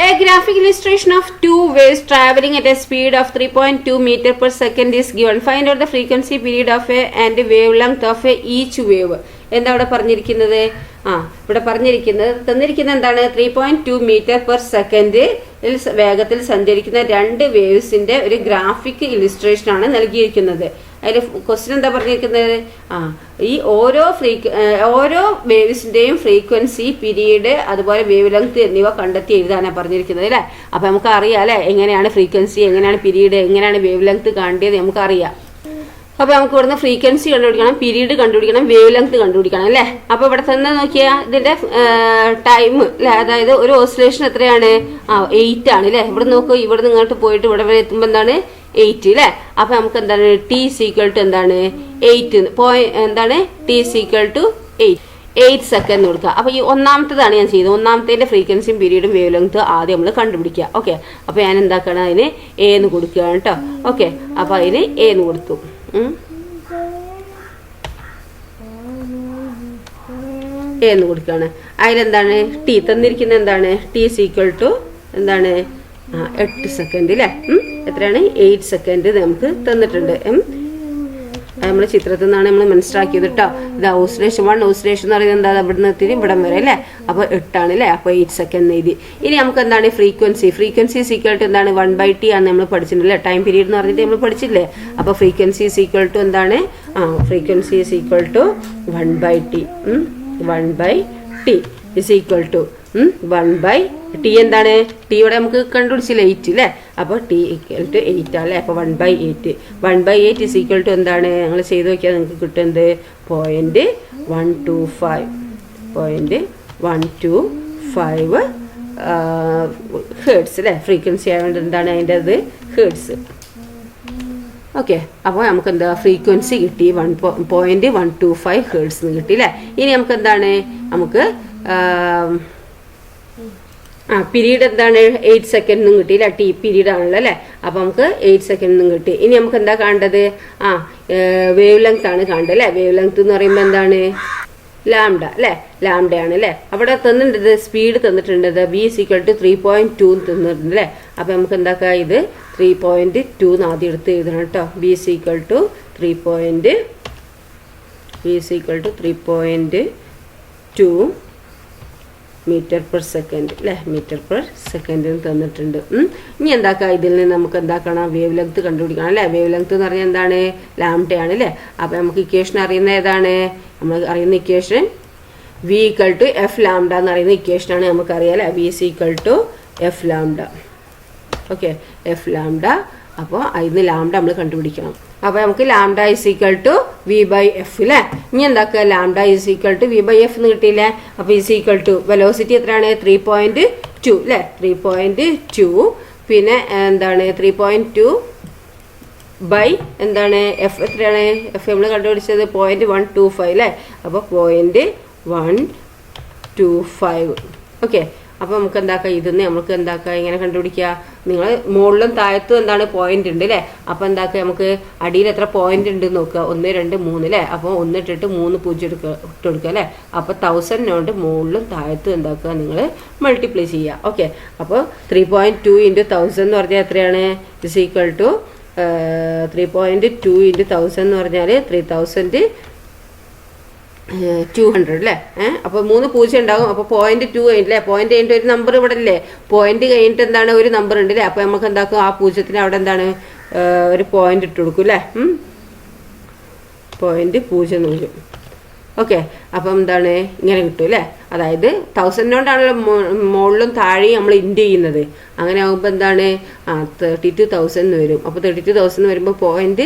A graphic illustration of two waves traveling at a speed of 3.2 meter per second is given. Find out the frequency period of a and wavelength of a each wave. എന്താ ഇവിടെ പറഞ്ഞിരിക്കുന്നത്? ഇവിടെ പറഞ്ഞിരിക്കുന്നത് തന്നിരിക്കുന്നത് എന്താണ്, 3.2 metre per second വേഗത്തിൽ സഞ്ചരിക്കുന്ന 2 വേവ്സിന്റെ ഒരു ഗ്രാഫിക് ഇലിസ്ട്രേഷൻ ആണ് നൽകിയിരിക്കുന്നത്. അതിൽ ക്വസ്റ്റ്യൻ എന്താ പറഞ്ഞിരിക്കുന്നത്, ഈ ഓരോ വേവ്സിന്റെയും ഫ്രീക്വൻസി, പീരീഡ്, അതുപോലെ വേവ് ലെങ്ത് എന്നിവ കണ്ടെത്തി എഴുതാനാണ് പറഞ്ഞിരിക്കുന്നത് അല്ലേ. അപ്പം നമുക്ക് അറിയാം അല്ലേ, എങ്ങനെയാണ് ഫ്രീക്വൻസി, എങ്ങനെയാണ് പീരീഡ്, എങ്ങനെയാണ് വേവ് ലെങ്ത് കാണേണ്ടത് നമുക്കറിയാം. അപ്പോൾ നമുക്ക് ഇവിടുന്ന് ഫ്രീക്വൻസി കണ്ടുപിടിക്കണം, പീരീഡ് കണ്ടുപിടിക്കണം, വേവ് ലെങ്ത് കണ്ടുപിടിക്കണം അല്ലേ. അപ്പോൾ ഇവിടെ തന്നെ നോക്കിയാൽ ഇതിന്റെ ടൈം അല്ലേ, അതായത് ഒരു ഓസിലേഷൻ എത്രയാണ്, 8 ആണ് അല്ലേ. ഇവിടെ നോക്കൂ, ഇവിടെ ഇങ്ങോട്ട് പോയിട്ട് ഇവിടെ വരെ എത്തുമ്പോൾ എന്താണ് 8 അല്ലേ. അപ്പൊ നമുക്ക് എന്താണ് ടി സീക്വൽ ടു എന്താണ് 8 എന്താണ് ടി സീക്വൽ ടു 8 സെക്കൻഡ് കൊടുക്കുക. അപ്പൊ ഈ ഒന്നാമത്തേതാണ് ഞാൻ ചെയ്തത്. ഒന്നാമത്തെ ഫ്രീക്വൻസിയും പീരീഡും വേവ് ലെങ്ത് ആദ്യം നമ്മൾ കണ്ടുപിടിക്കുക. ഓക്കെ, അപ്പൊ ഞാൻ എന്താക്കണം, അതിന് എ എന്ന് കൊടുക്കുകയാണ് കേട്ടോ. ഓക്കെ, അപ്പൊ അതിന് എ എന്ന് കൊടുത്തു. എ എന്ന് കൊടുക്കുകയാണ്. അതിലെന്താണ് ടി തന്നിരിക്കുന്നത്, എന്താണ് ടി സീക്വൽ ടു എന്താണ് 8 സെക്കൻഡ് അല്ലേ. എത്രയാണ് 8 സെക്കൻഡ് നമുക്ക് തന്നിട്ടുണ്ട്. നമ്മൾ ചിത്രത്തിൽ നിന്നാണ് നമ്മൾ മനസ്സിലാക്കിയത് കേട്ടോ. ഇത് ഓസിലേഷൻ 1 ഓസിലേഷൻ എന്ന് പറയുന്നത് എന്താ, ഇവിടെ നിന്ന് എത്തി ഇവിടം വരെ അല്ലേ. അപ്പോൾ 8 ആണ് അല്ലേ. അപ്പോൾ 8 സെക്കൻഡ് എഴുതി. ഇനി നമുക്ക് എന്താണ് ഫ്രീക്വൻസി സീക്വൽ ടു എന്താണ് 1/t ആണ് നമ്മൾ പഠിച്ചിട്ടില്ലേ. ടൈം പീരീഡ് എന്ന് പറഞ്ഞിട്ട് നമ്മൾ പഠിച്ചില്ലേ. അപ്പോൾ ഫ്രീക്വൻസി സീക്വൽ ടു എന്താണ്, frequency is equal to 1/t 1/t is equal to 1/t എന്താണ്, ടി ഇവിടെ നമുക്ക് കണ്ടുപിടിച്ചില്ല 8 അല്ലേ. അപ്പോൾ ടി ഈക്വൽ ടു 8 അല്ലേ. അപ്പോൾ 1/8 1/8 ഇസ് ഈക്വൽ ടു എന്താണ്, ഞങ്ങൾ ചെയ്ത് നോക്കിയാൽ നിങ്ങൾക്ക് കിട്ടുന്നത് 0.125 ഹേർട്സ് അല്ലേ. ഫ്രീക്വൻസി ആയതുകൊണ്ട് എന്താണ് അതിൻ്റെ അത് ഹേർട്സ്. ഓക്കെ, അപ്പോൾ നമുക്ക് എന്താ ഫ്രീക്വൻസി കിട്ടി 1.125 ഹേർട്സ് എന്ന് കിട്ടി അല്ലേ. ഇനി നമുക്ക് എന്താണ്, നമുക്ക് പീരീഡ് എന്താണ് 8 സെക്കൻഡ് ഒന്നും കിട്ടിയില്ല, ടി പീരീഡ് ആണല്ലോ അല്ലേ. അപ്പം നമുക്ക് 8 സെക്കൻഡ് ഒന്നും കിട്ടി. ഇനി നമുക്ക് എന്താ കാണേണ്ടത്, വേവ് ലെങ്ത് ആണ് കാണേണ്ടത് അല്ലേ. വേവ് ലെങ്ത് എന്ന് പറയുമ്പോൾ എന്താണ് ലാംഡ അല്ലേ, ലാംഡ ആണ് അല്ലേ. അവിടെ തന്നിട്ടുണ്ട് സ്പീഡ് തന്നിട്ടുണ്ട്, ബി സീക്വൽ ടു 3.2 തന്നിട്ടുണ്ട് അല്ലേ. അപ്പം നമുക്ക് എന്താക്കാം, ഇത് 3.2 ആദ്യം എടുത്ത് എഴുതണം കേട്ടോ. V is equal to 3.2 metre per second അല്ലേ. മീറ്റർ പെർ സെക്കൻഡിന് തന്നിട്ടുണ്ട്. ഇനി എന്താക്കാം, ഇതിൽ നിന്ന് നമുക്ക് എന്താക്കണം, വേവ് ലെങ്ത് കണ്ടുപിടിക്കണം അല്ലേ. വേവ് ലെങ്ത് എന്ന് പറഞ്ഞാൽ എന്താണ്, ലാംഡയാണ് അല്ലേ. അപ്പം നമുക്ക് ഇക്വേഷൻ അറിയുന്ന ഏതാണ്, നമ്മൾ അറിയുന്ന equation V equal to F lambda എന്ന് പറയുന്ന ഇക്വേഷനാണ് നമുക്കറിയാം അല്ലേ. V is equal to F lambda. Okay, F lambda. അപ്പോൾ അതിന് ലാംഡ നമ്മൾ കണ്ടുപിടിക്കണം. അപ്പോൾ നമുക്ക് lambda is equal to V by F അല്ലേ. ഇനി എന്താക്കുക, lambda is equal to V by F എന്ന് കിട്ടിയില്ലേ. അപ്പോൾ ഇസ് ഈക്വൽ ടു വെലോസിറ്റി എത്രയാണ് 3.2 അല്ലേ. 3.2 പിന്നെ എന്താണ് 3.2 ബൈ എന്താണ് എഫ് എത്രയാണ്, എഫ് നമ്മൾ കണ്ടുപിടിച്ചത് 0.125 അല്ലേ. അപ്പോൾ 0.125. ഓക്കെ, അപ്പോൾ നമുക്ക് എന്താക്കാം, ഇതിന്ന് നമുക്ക് എന്താക്കാം, ഇങ്ങനെ കണ്ടുപിടിക്കുക. നിങ്ങൾ മുകളിലും താഴത്തും എന്താണ് പോയിന്റ് ഉണ്ട് അല്ലേ. അപ്പോൾ എന്താക്കുക, നമുക്ക് അടിയിൽ എത്ര പോയിന്റ് ഉണ്ട് നോക്കുക, 1 2 3 അല്ലേ. അപ്പോൾ 1 ഇട്ടിട്ട് 3 0 ഇട്ട് കൊടുക്കുക അല്ലേ. അപ്പോൾ 1000 കൊണ്ട് മുകളിലും താഴത്തും എന്താക്കുക, നിങ്ങൾ മൾട്ടിപ്ലൈ ചെയ്യുക. ഓക്കെ, അപ്പോൾ 3.2 × 1000 എന്ന് പറഞ്ഞാൽ എത്രയാണ്, ഇസ് ഈക്വൽ ടു 3.2 × 1000 എന്ന് പറഞ്ഞാൽ 3200 അല്ലേ. അപ്പോൾ 3 0 ഉണ്ടാകും. അപ്പോൾ 0.2 കഴിഞ്ഞില്ലേ, പോയിന്റ് കഴിഞ്ഞിട്ട് ഒരു നമ്പർ ഇവിടെ ഇല്ലേ, പോയിന്റ് കഴിഞ്ഞിട്ട് എന്താണ് ഒരു നമ്പർ ഉണ്ട് അല്ലേ. അപ്പോൾ നമുക്ക് എന്താക്കും, ആ 0-ന് അവിടെ എന്താണ് ഒരു പോയിന്റ് ഇട്ട് കൊടുക്കും അല്ലേ. 0.0 വരും. ഓക്കെ, അപ്പം എന്താണ് ഇങ്ങനെ കിട്ടും അല്ലേ. അതായത് 1000 മുകളിലും താഴെയും നമ്മൾ ഇൻഡ് ചെയ്യുന്നത്. അങ്ങനെ ആകുമ്പോൾ എന്താണ് 32,000 വരും. അപ്പോൾ 32,000 വരുമ്പോൾ പോയിന്റ്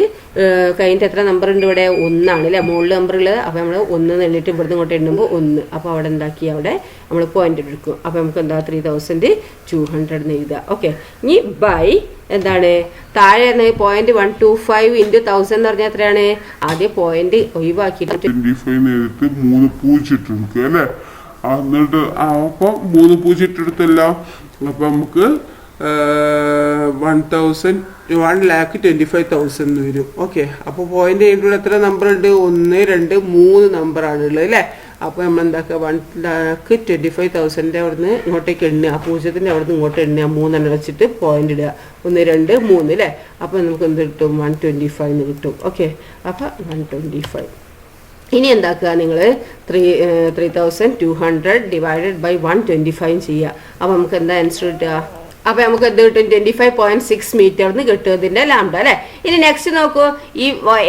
കഴിഞ്ഞിട്ട് എത്ര നമ്പർ ഉണ്ട് ഇവിടെ? 1 ആണ് അല്ലേ മുകളിൽ നമ്പർ ഉള്ളത്. അപ്പോൾ നമ്മൾ 1 എണ്ണിട്ട് ഇവിടുന്ന് ഇങ്ങോട്ട് എണ്ണുമ്പോൾ 1. അപ്പോൾ അവിടെ എന്താക്കി അവിടെ നമ്മൾ പോയിന്റ് എടുക്കും. അപ്പോൾ നമുക്ക് എന്താ 3200 എന്ന് എഴുതുക. ഓക്കെ, ഇനി ബൈ എന്താണ് താഴെ 0.125 × 1000 എന്ന് പറഞ്ഞാൽ എത്രയാണ്? ആദ്യം പോയിന്റ് ഒഴിവാക്കിയിട്ട് 3 പൂജ്യം അല്ലേ. എന്നിട്ട് അപ്പം 3 പൂജ്യം ഇട്ടെടുത്തല്ലോ. അപ്പൊ നമുക്ക് 1,25,000 വരും. ഓക്കെ, അപ്പോൾ പോയിന്റ് കഴിഞ്ഞിട്ടുള്ള എത്ര നമ്പർ ഉണ്ട്? 1, 2, 3 നമ്പറാണ് ഉള്ളത് അല്ലേ. അപ്പോൾ നമ്മൾ എന്താക്കുക 1,25,000 അവിടുന്ന് ഇങ്ങോട്ടേക്ക് എണ്ണുക. ആ പൂജ്യത്തിൻ്റെ അവിടുന്ന് ഇങ്ങോട്ട് എണ്ണുക. 3 എണ്ണം വെച്ചിട്ട് പോയിന്റ് ഇടുക. 1, 2, 3 അല്ലേ. അപ്പോൾ നമുക്ക് എന്ത് കിട്ടും? 125 എന്ന് കിട്ടും. ഓക്കെ, അപ്പോൾ 125. ഇനി എന്താക്കുക നിങ്ങൾ 3,200 ഡിവൈഡഡ് ബൈ 125 ചെയ്യുക. അപ്പോൾ നമുക്ക് എന്താ ആൻസർ കിട്ടുക? അപ്പോൾ നമുക്ക് എന്ത് കിട്ടും? 25.6 മീറ്റർ എന്ന് കിട്ടും ഇതിൻ്റെ ലാംഡ അല്ലേ. ഇനി നെക്സ്റ്റ് നോക്കൂ, ഈ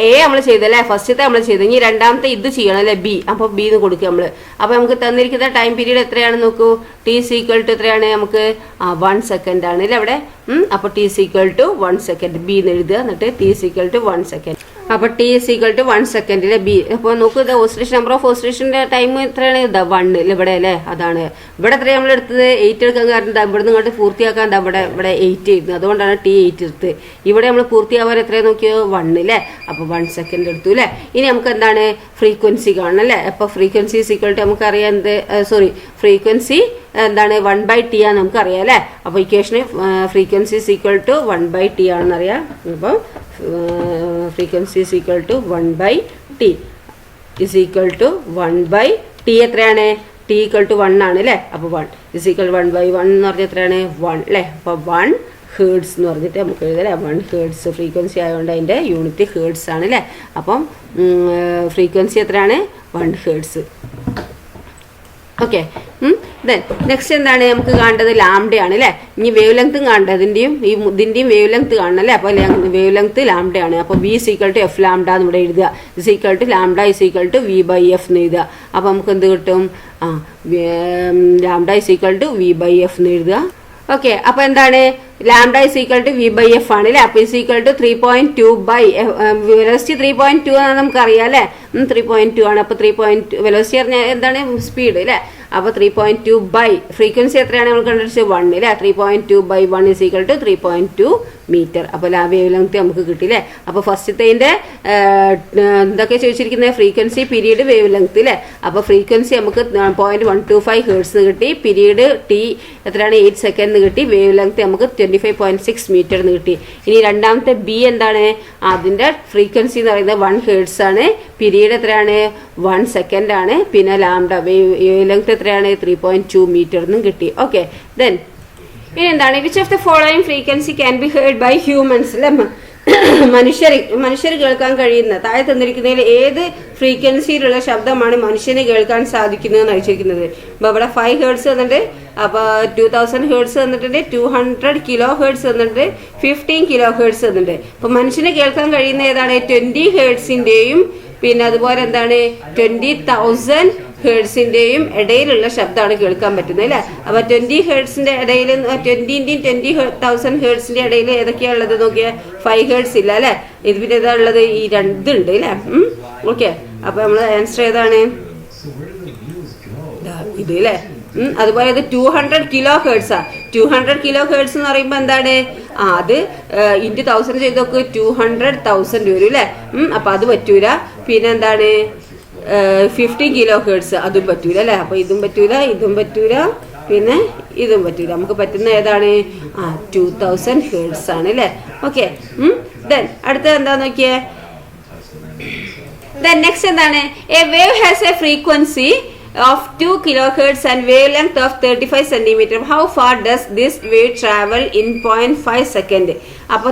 എ നമ്മൾ ചെയ്തല്ലേ, ഫസ്റ്റത്തെ നമ്മൾ ചെയ്തു. ഇനി രണ്ടാമത്തെ ഇത് ചെയ്യണം അല്ലേ, ബി. അപ്പോൾ ബി എന്ന് കൊടുക്കുക നമ്മൾ. അപ്പോൾ നമുക്ക് തന്നിരിക്കുന്ന ടൈം പീരീഡ് എത്രയാണ് നോക്കൂ. ടി = എത്രയാണ്? നമുക്ക് 1 സെക്കൻഡ് ആണ് അല്ലേ അവിടെ. അപ്പോൾ ടി = 1 സെക്കൻഡ് ബി എന്ന് എഴുതുക. എന്നിട്ട് ടി = 1 സെക്കൻഡ്. അപ്പോൾ ടി = 1 സെക്കൻഡിലെ ബി. അപ്പോൾ നോക്കൂ, ഇത് ഓസിലേഷൻ നമ്പർ ഓഫ് ഓസിലേഷൻ്റെ ടൈം എത്രയാണ്? ഇതാ 1 ഇവിടെ അല്ലേ. അതാണ് ഇവിടെ എത്രയാണ് നമ്മൾ എടുത്തത്? 8 എടുക്കാൻ കാരണം ഇവിടുന്ന് ഇങ്ങോട്ട് പൂർത്തിയാക്കാൻ ഇവിടെ 8 ആയിരുന്നു. അതുകൊണ്ടാണ് ടി 8 എടുത്തത്. ഇവിടെ നമ്മൾ പൂർത്തിയാവാൻ എത്രയാണ് നോക്കിയോ? 1 അല്ലേ. അപ്പോൾ 1 സെക്കൻഡ് എടുത്തു അല്ലേ. ഇനി നമുക്ക് എന്താണ് ഫ്രീക്വൻസി കാണണം അല്ലേ. അപ്പോൾ ഫ്രീക്വൻസി = നമുക്കറിയാം എന്ത് ഫ്രീക്വൻസി എന്താണ് 1/t ആണ് നമുക്കറിയാം അല്ലേ. അപ്പോൾ ഇക്വേഷന് ഫ്രീക്വൻസി = 1/t ആണെന്നറിയാം. അപ്പോൾ ഫ്രീക്വൻസി = 1/t = 1/t എത്രയാണ്? t = 1 ആണ് അല്ലേ. അപ്പോൾ 1 = 1/1 എന്ന് പറഞ്ഞാൽ എത്രയാണ്? 1 അല്ലേ. അപ്പോൾ 1 ഹേർട്സ് എന്ന് പറഞ്ഞിട്ട് നമുക്ക് എഴുതാം. 1 ഹേർട്സ് ഫ്രീക്വൻസി ആയതുകൊണ്ട് അതിൻ്റെ യൂണിറ്റ് ഹേർട്സ് ആണ് അല്ലേ. അപ്പം ഫ്രീക്വൻസി എത്രയാണ്? 1 ഹേർട്സ്. ഓക്കെ, ദെൻ നെക്സ്റ്റ് എന്താണ് നമുക്ക് കാണേണ്ടത്? ലാംഡയാണ് അല്ലേ. ഇനി വേവ് ലെങ്ത്തും കാണേണ്ടത്. ഇതിൻ്റെയും വേവ് ലെങ്ത്ത് കാണണം അല്ലേ. അപ്പോൾ വേവ് ലെങ്ത്ത് ലാംഡയാണ്. അപ്പോൾ v = f ലാംഡ എന്ന് ഇവിടെ എഴുതുക. ലാംഡ = v/f എന്ന് എഴുതുക. അപ്പോൾ നമുക്ക് എന്ത് കിട്ടും? ലാംഡ = v/f എന്ന് എഴുതുക. ഓക്കെ, അപ്പോൾ എന്താണ് ലാംഡ = v/f ആണ് അല്ലേ. അപ്പോൾ = 3.2 വെലോസിറ്റി 3.2 ആണെന്ന് നമുക്കറിയാം അല്ലേ. 3.2 ആണ്. അപ്പോൾ 3. വെലോസിറ്റി പറഞ്ഞാൽ എന്താണ്? സ്പീഡ് അല്ലേ. അപ്പോൾ 3.2 ബൈ ഫ്രീക്വൻസി എത്രയാണ് നമ്മൾ കണ്ടുപിടിച്ചത്? 1 അല്ലേ. 3.2 / 1 = 3.2 മീറ്റർ. അപ്പോൾ വേവ് ലെങ്ത് നമുക്ക് കിട്ടിയില്ലേ. അപ്പോൾ ഫസ്റ്റത്തേതിൻ്റെ എന്തൊക്കെ ചോദിച്ചിരിക്കുന്നത്? ഫ്രീക്വൻസി, പീരീഡ്, വേവ് ലെങ്ത് അല്ലേ. അപ്പോൾ ഫ്രീക്വൻസി നമുക്ക് 0.125 ഹേർട്സ് കിട്ടി. പീരീഡ് ടി എത്രയാണ്? 8 സെക്കൻഡ് കിട്ടി. വേവ് ലെങ്ത് നമുക്ക് 25.6 മീറ്റർ എന്ന് കിട്ടി. ഇനി രണ്ടാമത്തെ ബി എന്താണ്? അതിൻ്റെ ഫ്രീക്വൻസി എന്ന് പറയുന്നത് 1 ഹേർട്സ് ആണ്. പീരീഡ് എത്രയാണ്? 1 സെക്കൻഡ് ആണ്. പിന്നെ ലാംഡ വേവ് ലെങ്ത് എത്രയാണ്? 3.2 മീറ്റർ എന്നും കിട്ടി. ഓക്കെ, ദെൻ ഇനി എന്താണ്? Which of the following frequency can be heard by humans അല്ലേ. മനുഷ്യർ കേൾക്കാൻ കഴിയുന്ന താഴെ തന്നിരിക്കുന്നതിൽ ഏത് ഫ്രീക്വൻസിയിലുള്ള ശബ്ദമാണ് മനുഷ്യന് കേൾക്കാൻ സാധിക്കുന്നതെന്ന് അയച്ചിരിക്കുന്നത്? അപ്പോൾ ഇവിടെ 5 ഹേർട്സ് തന്നിട്ട്, അപ്പോൾ 2000 ഹേർട്സ് തന്നിട്ടുണ്ട്, 200 കിലോ ഹേർട്സ് തന്നിട്ടുണ്ട്, 15 കിലോ ഹേർട്സ് തന്നിട്ടുണ്ട്. അപ്പോൾ മനുഷ്യന് കേൾക്കാൻ കഴിയുന്ന ഏതാണ്? 20 ഹേർട്സിൻ്റെയും പിന്നെ അതുപോലെ എന്താണ് 20,000 ഹേർട്സിൻ്റെയും ഇടയിലുള്ള ശബ്ദമാണ് കേൾക്കാൻ പറ്റുന്നത് അല്ലേ. അപ്പോൾ 20 ഹേർട്സിൻ്റെ ഇടയിൽ 20ൻ്റെയും 20,000 ഹേർട്സിൻ്റെ ഇടയിൽ ഏതൊക്കെയാണ് ഉള്ളത് നോക്കിയാൽ 5 ഹേർട്സ് ഇല്ല അല്ലേ. ഇത് പിന്നെ ഏതാ ഉള്ളത്? ഈ 2 ഉണ്ട് അല്ലേ. ഓക്കെ, അപ്പോൾ നമ്മൾ ആൻസർ ഏതാണ്? ഇത് അല്ലേ. അതുപോലെ ഇത് 200 കിലോ ഹേർട്സാ. 200 കിലോ ഹേർട്സ് എന്ന് പറയുമ്പോൾ എന്താണ്? അത് ഇൻറ്റു 1000 ചെയ്ത് നോക്ക് 200,000 വരും അല്ലേ. അപ്പം അത് പറ്റൂല. പിന്നെ എന്താണ് 15 കിലോ ഹേർട്സ്, അതും പറ്റൂല അല്ലേ. അപ്പോൾ ഇതും പറ്റൂല, ഇതും പറ്റൂല, പിന്നെ ഇതും പറ്റൂല. നമുക്ക് പറ്റുന്ന ഏതാണ്? 2000 ഹേർട്സ് ആണ് അല്ലേ. ഓക്കെ, ദെൻ അടുത്തത് എന്താന്ന് നോക്കിയേ. ദെൻ നെക്സ്റ്റ് എന്താണ്? A wave has A frequency of 2 kilohertz and wavelength of 35 centimeter. How far does this wave travel in 0.5 second? അപ്പോൾ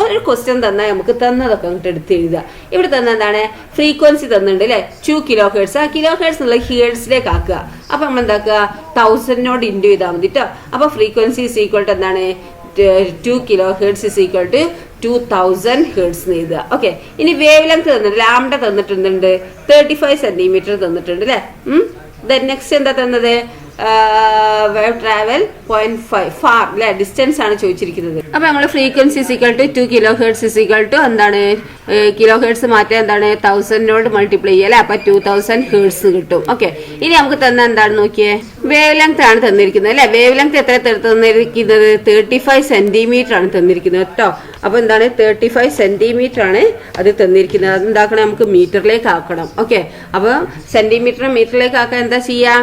ഒരു ക്വസ്റ്റ്യൻ തന്നാൽ നമുക്ക് തന്നതൊക്കെ അങ്ങോട്ട് എടുത്ത് എഴുതുക. ഇവിടെ തന്നെ എന്താണ്? ഫ്രീക്വൻസി തന്നിട്ടുണ്ട് അല്ലേ. 2 കിലോ ഹേർട്സ്. ആ കിലോ ഹേർട്സ് എന്നുള്ള ഹേർട്സിലേക്ക് ആക്കുക. അപ്പോൾ നമ്മൾ എന്താക്കുക? 1000 ഇൻറ്റു ചെയ്താൽ മതി കേട്ടോ. അപ്പോൾ ഫ്രീക്വൻസി = എന്താണ്? 2 കിലോ ഹേർട്സ് = 2000 ഹേർട്സ് എന്ന് എഴുതുക. ഓക്കെ, ഇനി വേവ് ലെങ്ത് തന്നിട്ട് ലാംഡ തന്നിട്ടുണ്ട് 35 സെന്റിമീറ്റർ തന്നിട്ടുണ്ട് അല്ലേ. ദെൻ നെക്സ്റ്റ് എന്താ തന്നത്, വേവ് ട്രാവൽ 0.5 ഫാർ അല്ലെ, ഡിസ്റ്റൻസ് ആണ് ചോദിച്ചിരിക്കുന്നത്. അപ്പൊ നമ്മൾ frequency is equal to 2 kilohertz is equal to എന്താണ്, കിലോഹെർട്സ് മാറ്റാൻ എന്താണ് 1000 മൾട്ടിപ്ലൈ ചെയ്യുക അല്ലെ, അപ്പൊ 2000 ഹെർട്സ് കിട്ടും. ഓക്കെ, ഇനി നമുക്ക് തന്ന എന്താണ് നോക്കിയേ, വേവ് ലെങ്ത് ആണ് തന്നിരിക്കുന്നത് അല്ലെ. വേവ് ലെങ്ത് എത്ര തന്നിരിക്കുന്നത്, 35 സെന്റിമീറ്റർ ആണ് തന്നിരിക്കുന്നത് കേട്ടോ. അപ്പൊ എന്താണ് 35 സെന്റിമീറ്റർ ആണ് അത് തന്നിരിക്കുന്നത്. അത് എന്താക്കണം, നമുക്ക് മീറ്ററിലേക്ക് ആക്കണം. ഓക്കെ, അപ്പൊ സെന്റിമീറ്റർ മീറ്ററിലേക്ക് ആക്കാൻ എന്താ ചെയ്യാ,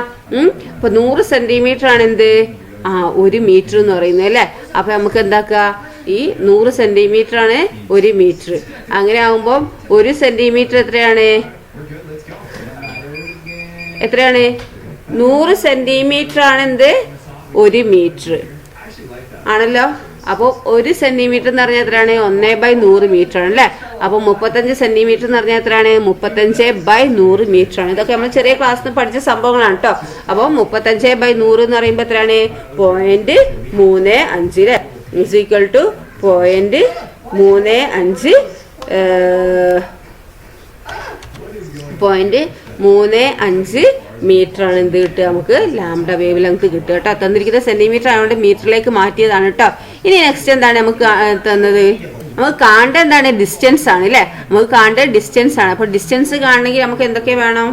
ഇപ്പൊ 100 സെന്റിമീറ്റർ ആണ് എന്ത്, 1 മീറ്റർ എന്ന് പറയുന്നത് അല്ലെ. അപ്പൊ നമുക്ക് എന്താക്കുക, ഈ 100 സെന്റിമീറ്റർ ആണ് 1 മീറ്റർ. അങ്ങനെ ആകുമ്പോൾ 1 സെന്റിമീറ്റർ എത്രയാണ്, 100 സെന്റിമീറ്റർ ആണ് എന്ത്, 1 മീറ്റർ ആണല്ലോ. അപ്പോൾ 1 സെന്റിമീറ്റർ എന്ന് പറഞ്ഞാൽ എത്രയാണ്, 1/100 മീറ്റർ ആണ് അല്ലെ. അപ്പൊ 35 സെന്റിമീറ്റർ എന്ന് പറഞ്ഞാൽ എത്രയാണ്, 35/100 മീറ്റർ ആണ്. ഇതൊക്കെ നമ്മൾ ചെറിയ ക്ലാസ്സിൽ പഠിച്ച സംഭവങ്ങളാണ് കേട്ടോ. അപ്പൊ 35/100 എന്ന് പറയുമ്പോൾ എത്രയാണ്, 0.35 അല്ലെ, ഈക്വൽ ടു 0.35 മീറ്റർ ആണ് എന്ത് കിട്ടുക, നമുക്ക് ലാംഡ വേവ് ലെങ്ത് കിട്ടുക കേട്ടോ. തന്നിരിക്കുന്ന സെന്റിമീറ്റർ ആയതുകൊണ്ട് മീറ്ററിലേക്ക് മാറ്റിയതാണ് കേട്ടോ. ഇനി നെക്സ്റ്റ് എന്താണ് നമുക്ക് തന്നത്, നമുക്ക് കാണേണ്ട എന്താണ്, ഡിസ്റ്റൻസ് ആണ് അല്ലെ. നമുക്ക് കാണേണ്ട ഡിസ്റ്റൻസ് ആണ്. അപ്പൊ ഡിസ്റ്റൻസ് കാണണമെങ്കിൽ നമുക്ക് എന്തൊക്കെ വേണം,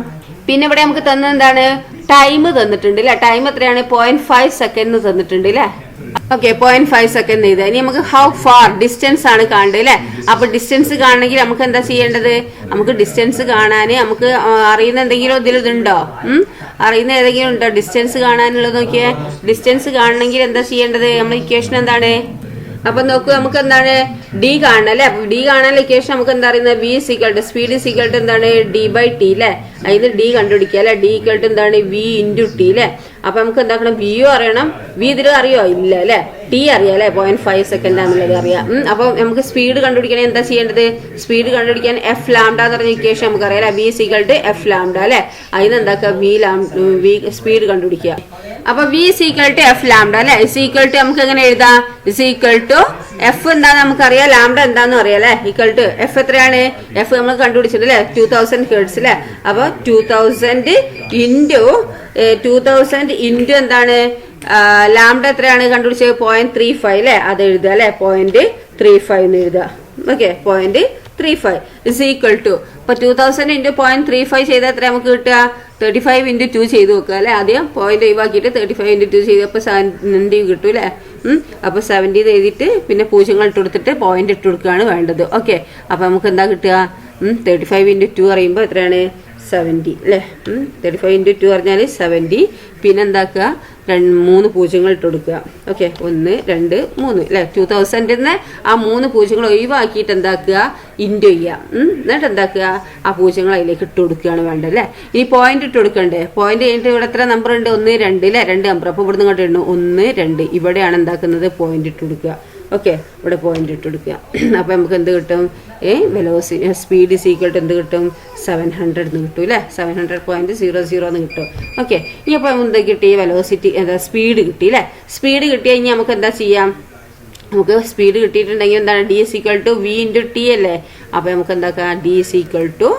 പിന്നെ ഇവിടെ നമുക്ക് തന്നത് എന്താണ്, ടൈം തന്നിട്ടുണ്ട് അല്ലെ. ടൈം എത്രയാണ്, 0.5 സെക്കൻഡ് തന്നിട്ടുണ്ട് അല്ലെ. ഓക്കെ, 0.5 സെക്കൻഡ് ചെയ്ത്. ഇനി നമുക്ക് ഹൗ ഫാർ, ഡിസ്റ്റൻസ് ആണ് കാണേണ്ടത് അല്ലെ. അപ്പൊ ഡിസ്റ്റൻസ് കാണണമെങ്കിൽ നമുക്ക് എന്താ ചെയ്യേണ്ടത്, നമുക്ക് ഡിസ്റ്റൻസ് കാണാൻ നമുക്ക് അറിയുന്ന എന്തെങ്കിലും ഇതുണ്ടോ, അറിയുന്ന ഏതെങ്കിലും ഉണ്ടോ ഡിസ്റ്റൻസ് കാണാനുള്ളത്. നോക്കിയേ, ഡിസ്റ്റൻസ് കാണണമെങ്കിൽ എന്താ ചെയ്യേണ്ടത്, നമ്മുടെ ഇക്വേഷൻ എന്താണ്, അപ്പൊ നോക്കൂ, നമുക്ക് എന്താണ് ഡി കാണണം അല്ലെ. അപ്പൊ ഡി കാണാനുള്ള ഇക്വേഷൻ നമുക്ക് എന്താ പറയുന്നത്, V is equal to speed equal to എന്താണ് d/t അല്ലെ. അതിന് ഡി കണ്ടുപിടിക്കുക അല്ലെ. ഡി ഇക്വൽ ടു എന്താണ്, v × t അല്ലെ. അപ്പൊ നമുക്ക് എന്താക്കണം, വിയും അറിയണം, വി ഇതിലും അറിയോ ഇല്ല അല്ലെ, ടി അറിയാം അല്ലെ, 0.5 സെക്കൻഡ് ആണെന്നുള്ളത് അറിയാം. അപ്പൊ നമുക്ക് സ്പീഡ് കണ്ടുപിടിക്കണേ എന്താ ചെയ്യേണ്ടത്, സ്പീഡ് കണ്ടുപിടിക്കാൻ എഫ് ലാംഡ എന്ന് പറഞ്ഞ ഇക്വേഷൻ നമുക്ക് അറിയാം, V is equal to F lambda അല്ലെ. അതിന് എന്താക്കുക, വി സ്പീഡ് കണ്ടുപിടിക്കുക. അപ്പൊ V is equal to F lambda അല്ലെ. സീക്വൽ ടു നമുക്ക് എങ്ങനെ എഴുതാം, സീക്വൽ ടു എഫ് എന്താന്ന് നമുക്കറിയാം, ലാംഡ എന്താന്ന് അറിയാം അല്ലെ. ഈക്വൽ ടു എഫ് എത്രയാണ്, എഫ് നമ്മൾ കണ്ടുപിടിച്ചിട്ടുണ്ട് അല്ലെ, 2000 ഹെർട്സ് അല്ലെ. അപ്പൊ 2000 ഇൻറ്റു എന്താണ്, ലാംഡ എത്രയാണ് കണ്ടുപിടിച്ചത്, 0.35 അല്ലെ. അത് എഴുതുക അല്ലെ, 0.35 എന്ന് എഴുതുക. ഓക്കെ, 0.35 ഇസ് ഈക്വൽ ടു, ഇപ്പൊ 2000 × 0.35 ചെയ്താൽ എത്ര നമുക്ക് കിട്ടുക, 35 × 2 ചെയ്ത് നോക്കുക അല്ലെ. ആദ്യം പോയിന്റ് ഒഴിവാക്കിയിട്ട് 35 × 2 ചെയ്തപ്പോൾ 70 കിട്ടും അല്ലെ. അപ്പൊ 70 എഴുതിയിട്ട് പിന്നെ പൂജ്യങ്ങൾ ഇട്ട് കൊടുത്തിട്ട് പോയിന്റ് ഇട്ട് കൊടുക്കുകയാണ് വേണ്ടത്. ഓക്കെ, അപ്പൊ നമുക്ക് എന്താ കിട്ടുക, 35 × 2 പറയുമ്പോൾ എത്രയാണ്, 70 അല്ലേ. 35 × 2 പറഞ്ഞാൽ 70. പിന്നെ എന്താക്കുക, 3 പൂജ്യങ്ങൾ ഇട്ട് കൊടുക്കുക. ഓക്കെ, 1 2 3 അല്ലേ. 2000 ആ 3 പൂജ്യങ്ങൾ ഒഴിവാക്കിയിട്ട് എന്താക്കുക, ഇൻറ്റു ചെയ്യുക. എന്നിട്ട് എന്താക്കുക, ആ പൂജ്യങ്ങൾ അതിലേക്ക് ഇട്ട് കൊടുക്കുകയാണ് വേണ്ടത് അല്ലേ. ഇനി പോയിന്റ് ഇട്ട് കൊടുക്കണ്ടേ, പോയിന്റ് കഴിഞ്ഞിട്ട് ഇവിടെ എത്ര നമ്പർ ഉണ്ട്, 1 2 അല്ലേ, 2 നമ്പർ. അപ്പോൾ ഇവിടുന്ന് ഇങ്ങോട്ട് ഇടണം 1 2. ഇവിടെയാണ് എന്താക്കുന്നത്, പോയിന്റ് ഇട്ട് കൊടുക്കുക. ഓക്കെ, ഇവിടെ പോയിന്റ് ഇട്ട് കൊടുക്കുക. അപ്പൊ നമുക്ക് എന്ത് കിട്ടും, velocity speed is equal to എന്ത് കിട്ടും, 700 എന്ന് കിട്ടും അല്ലേ. 700.00 എന്ന് കിട്ടും. ഓക്കെ, ഇനി അപ്പൊ എന്ത് കിട്ടി, വെലോസിറ്റി എന്താ സ്പീഡ് കിട്ടി അല്ലേ. സ്പീഡ് കിട്ടി കഴിഞ്ഞാൽ നമുക്ക് എന്താ ചെയ്യാം, നമുക്ക് സ്പീഡ് കിട്ടിയിട്ടുണ്ടെങ്കിൽ എന്താണ്, D is equal to V × T അല്ലേ. അപ്പൊ നമുക്ക് എന്താക്കാം, ഡി ഇസ് ഈക്വൽ ടു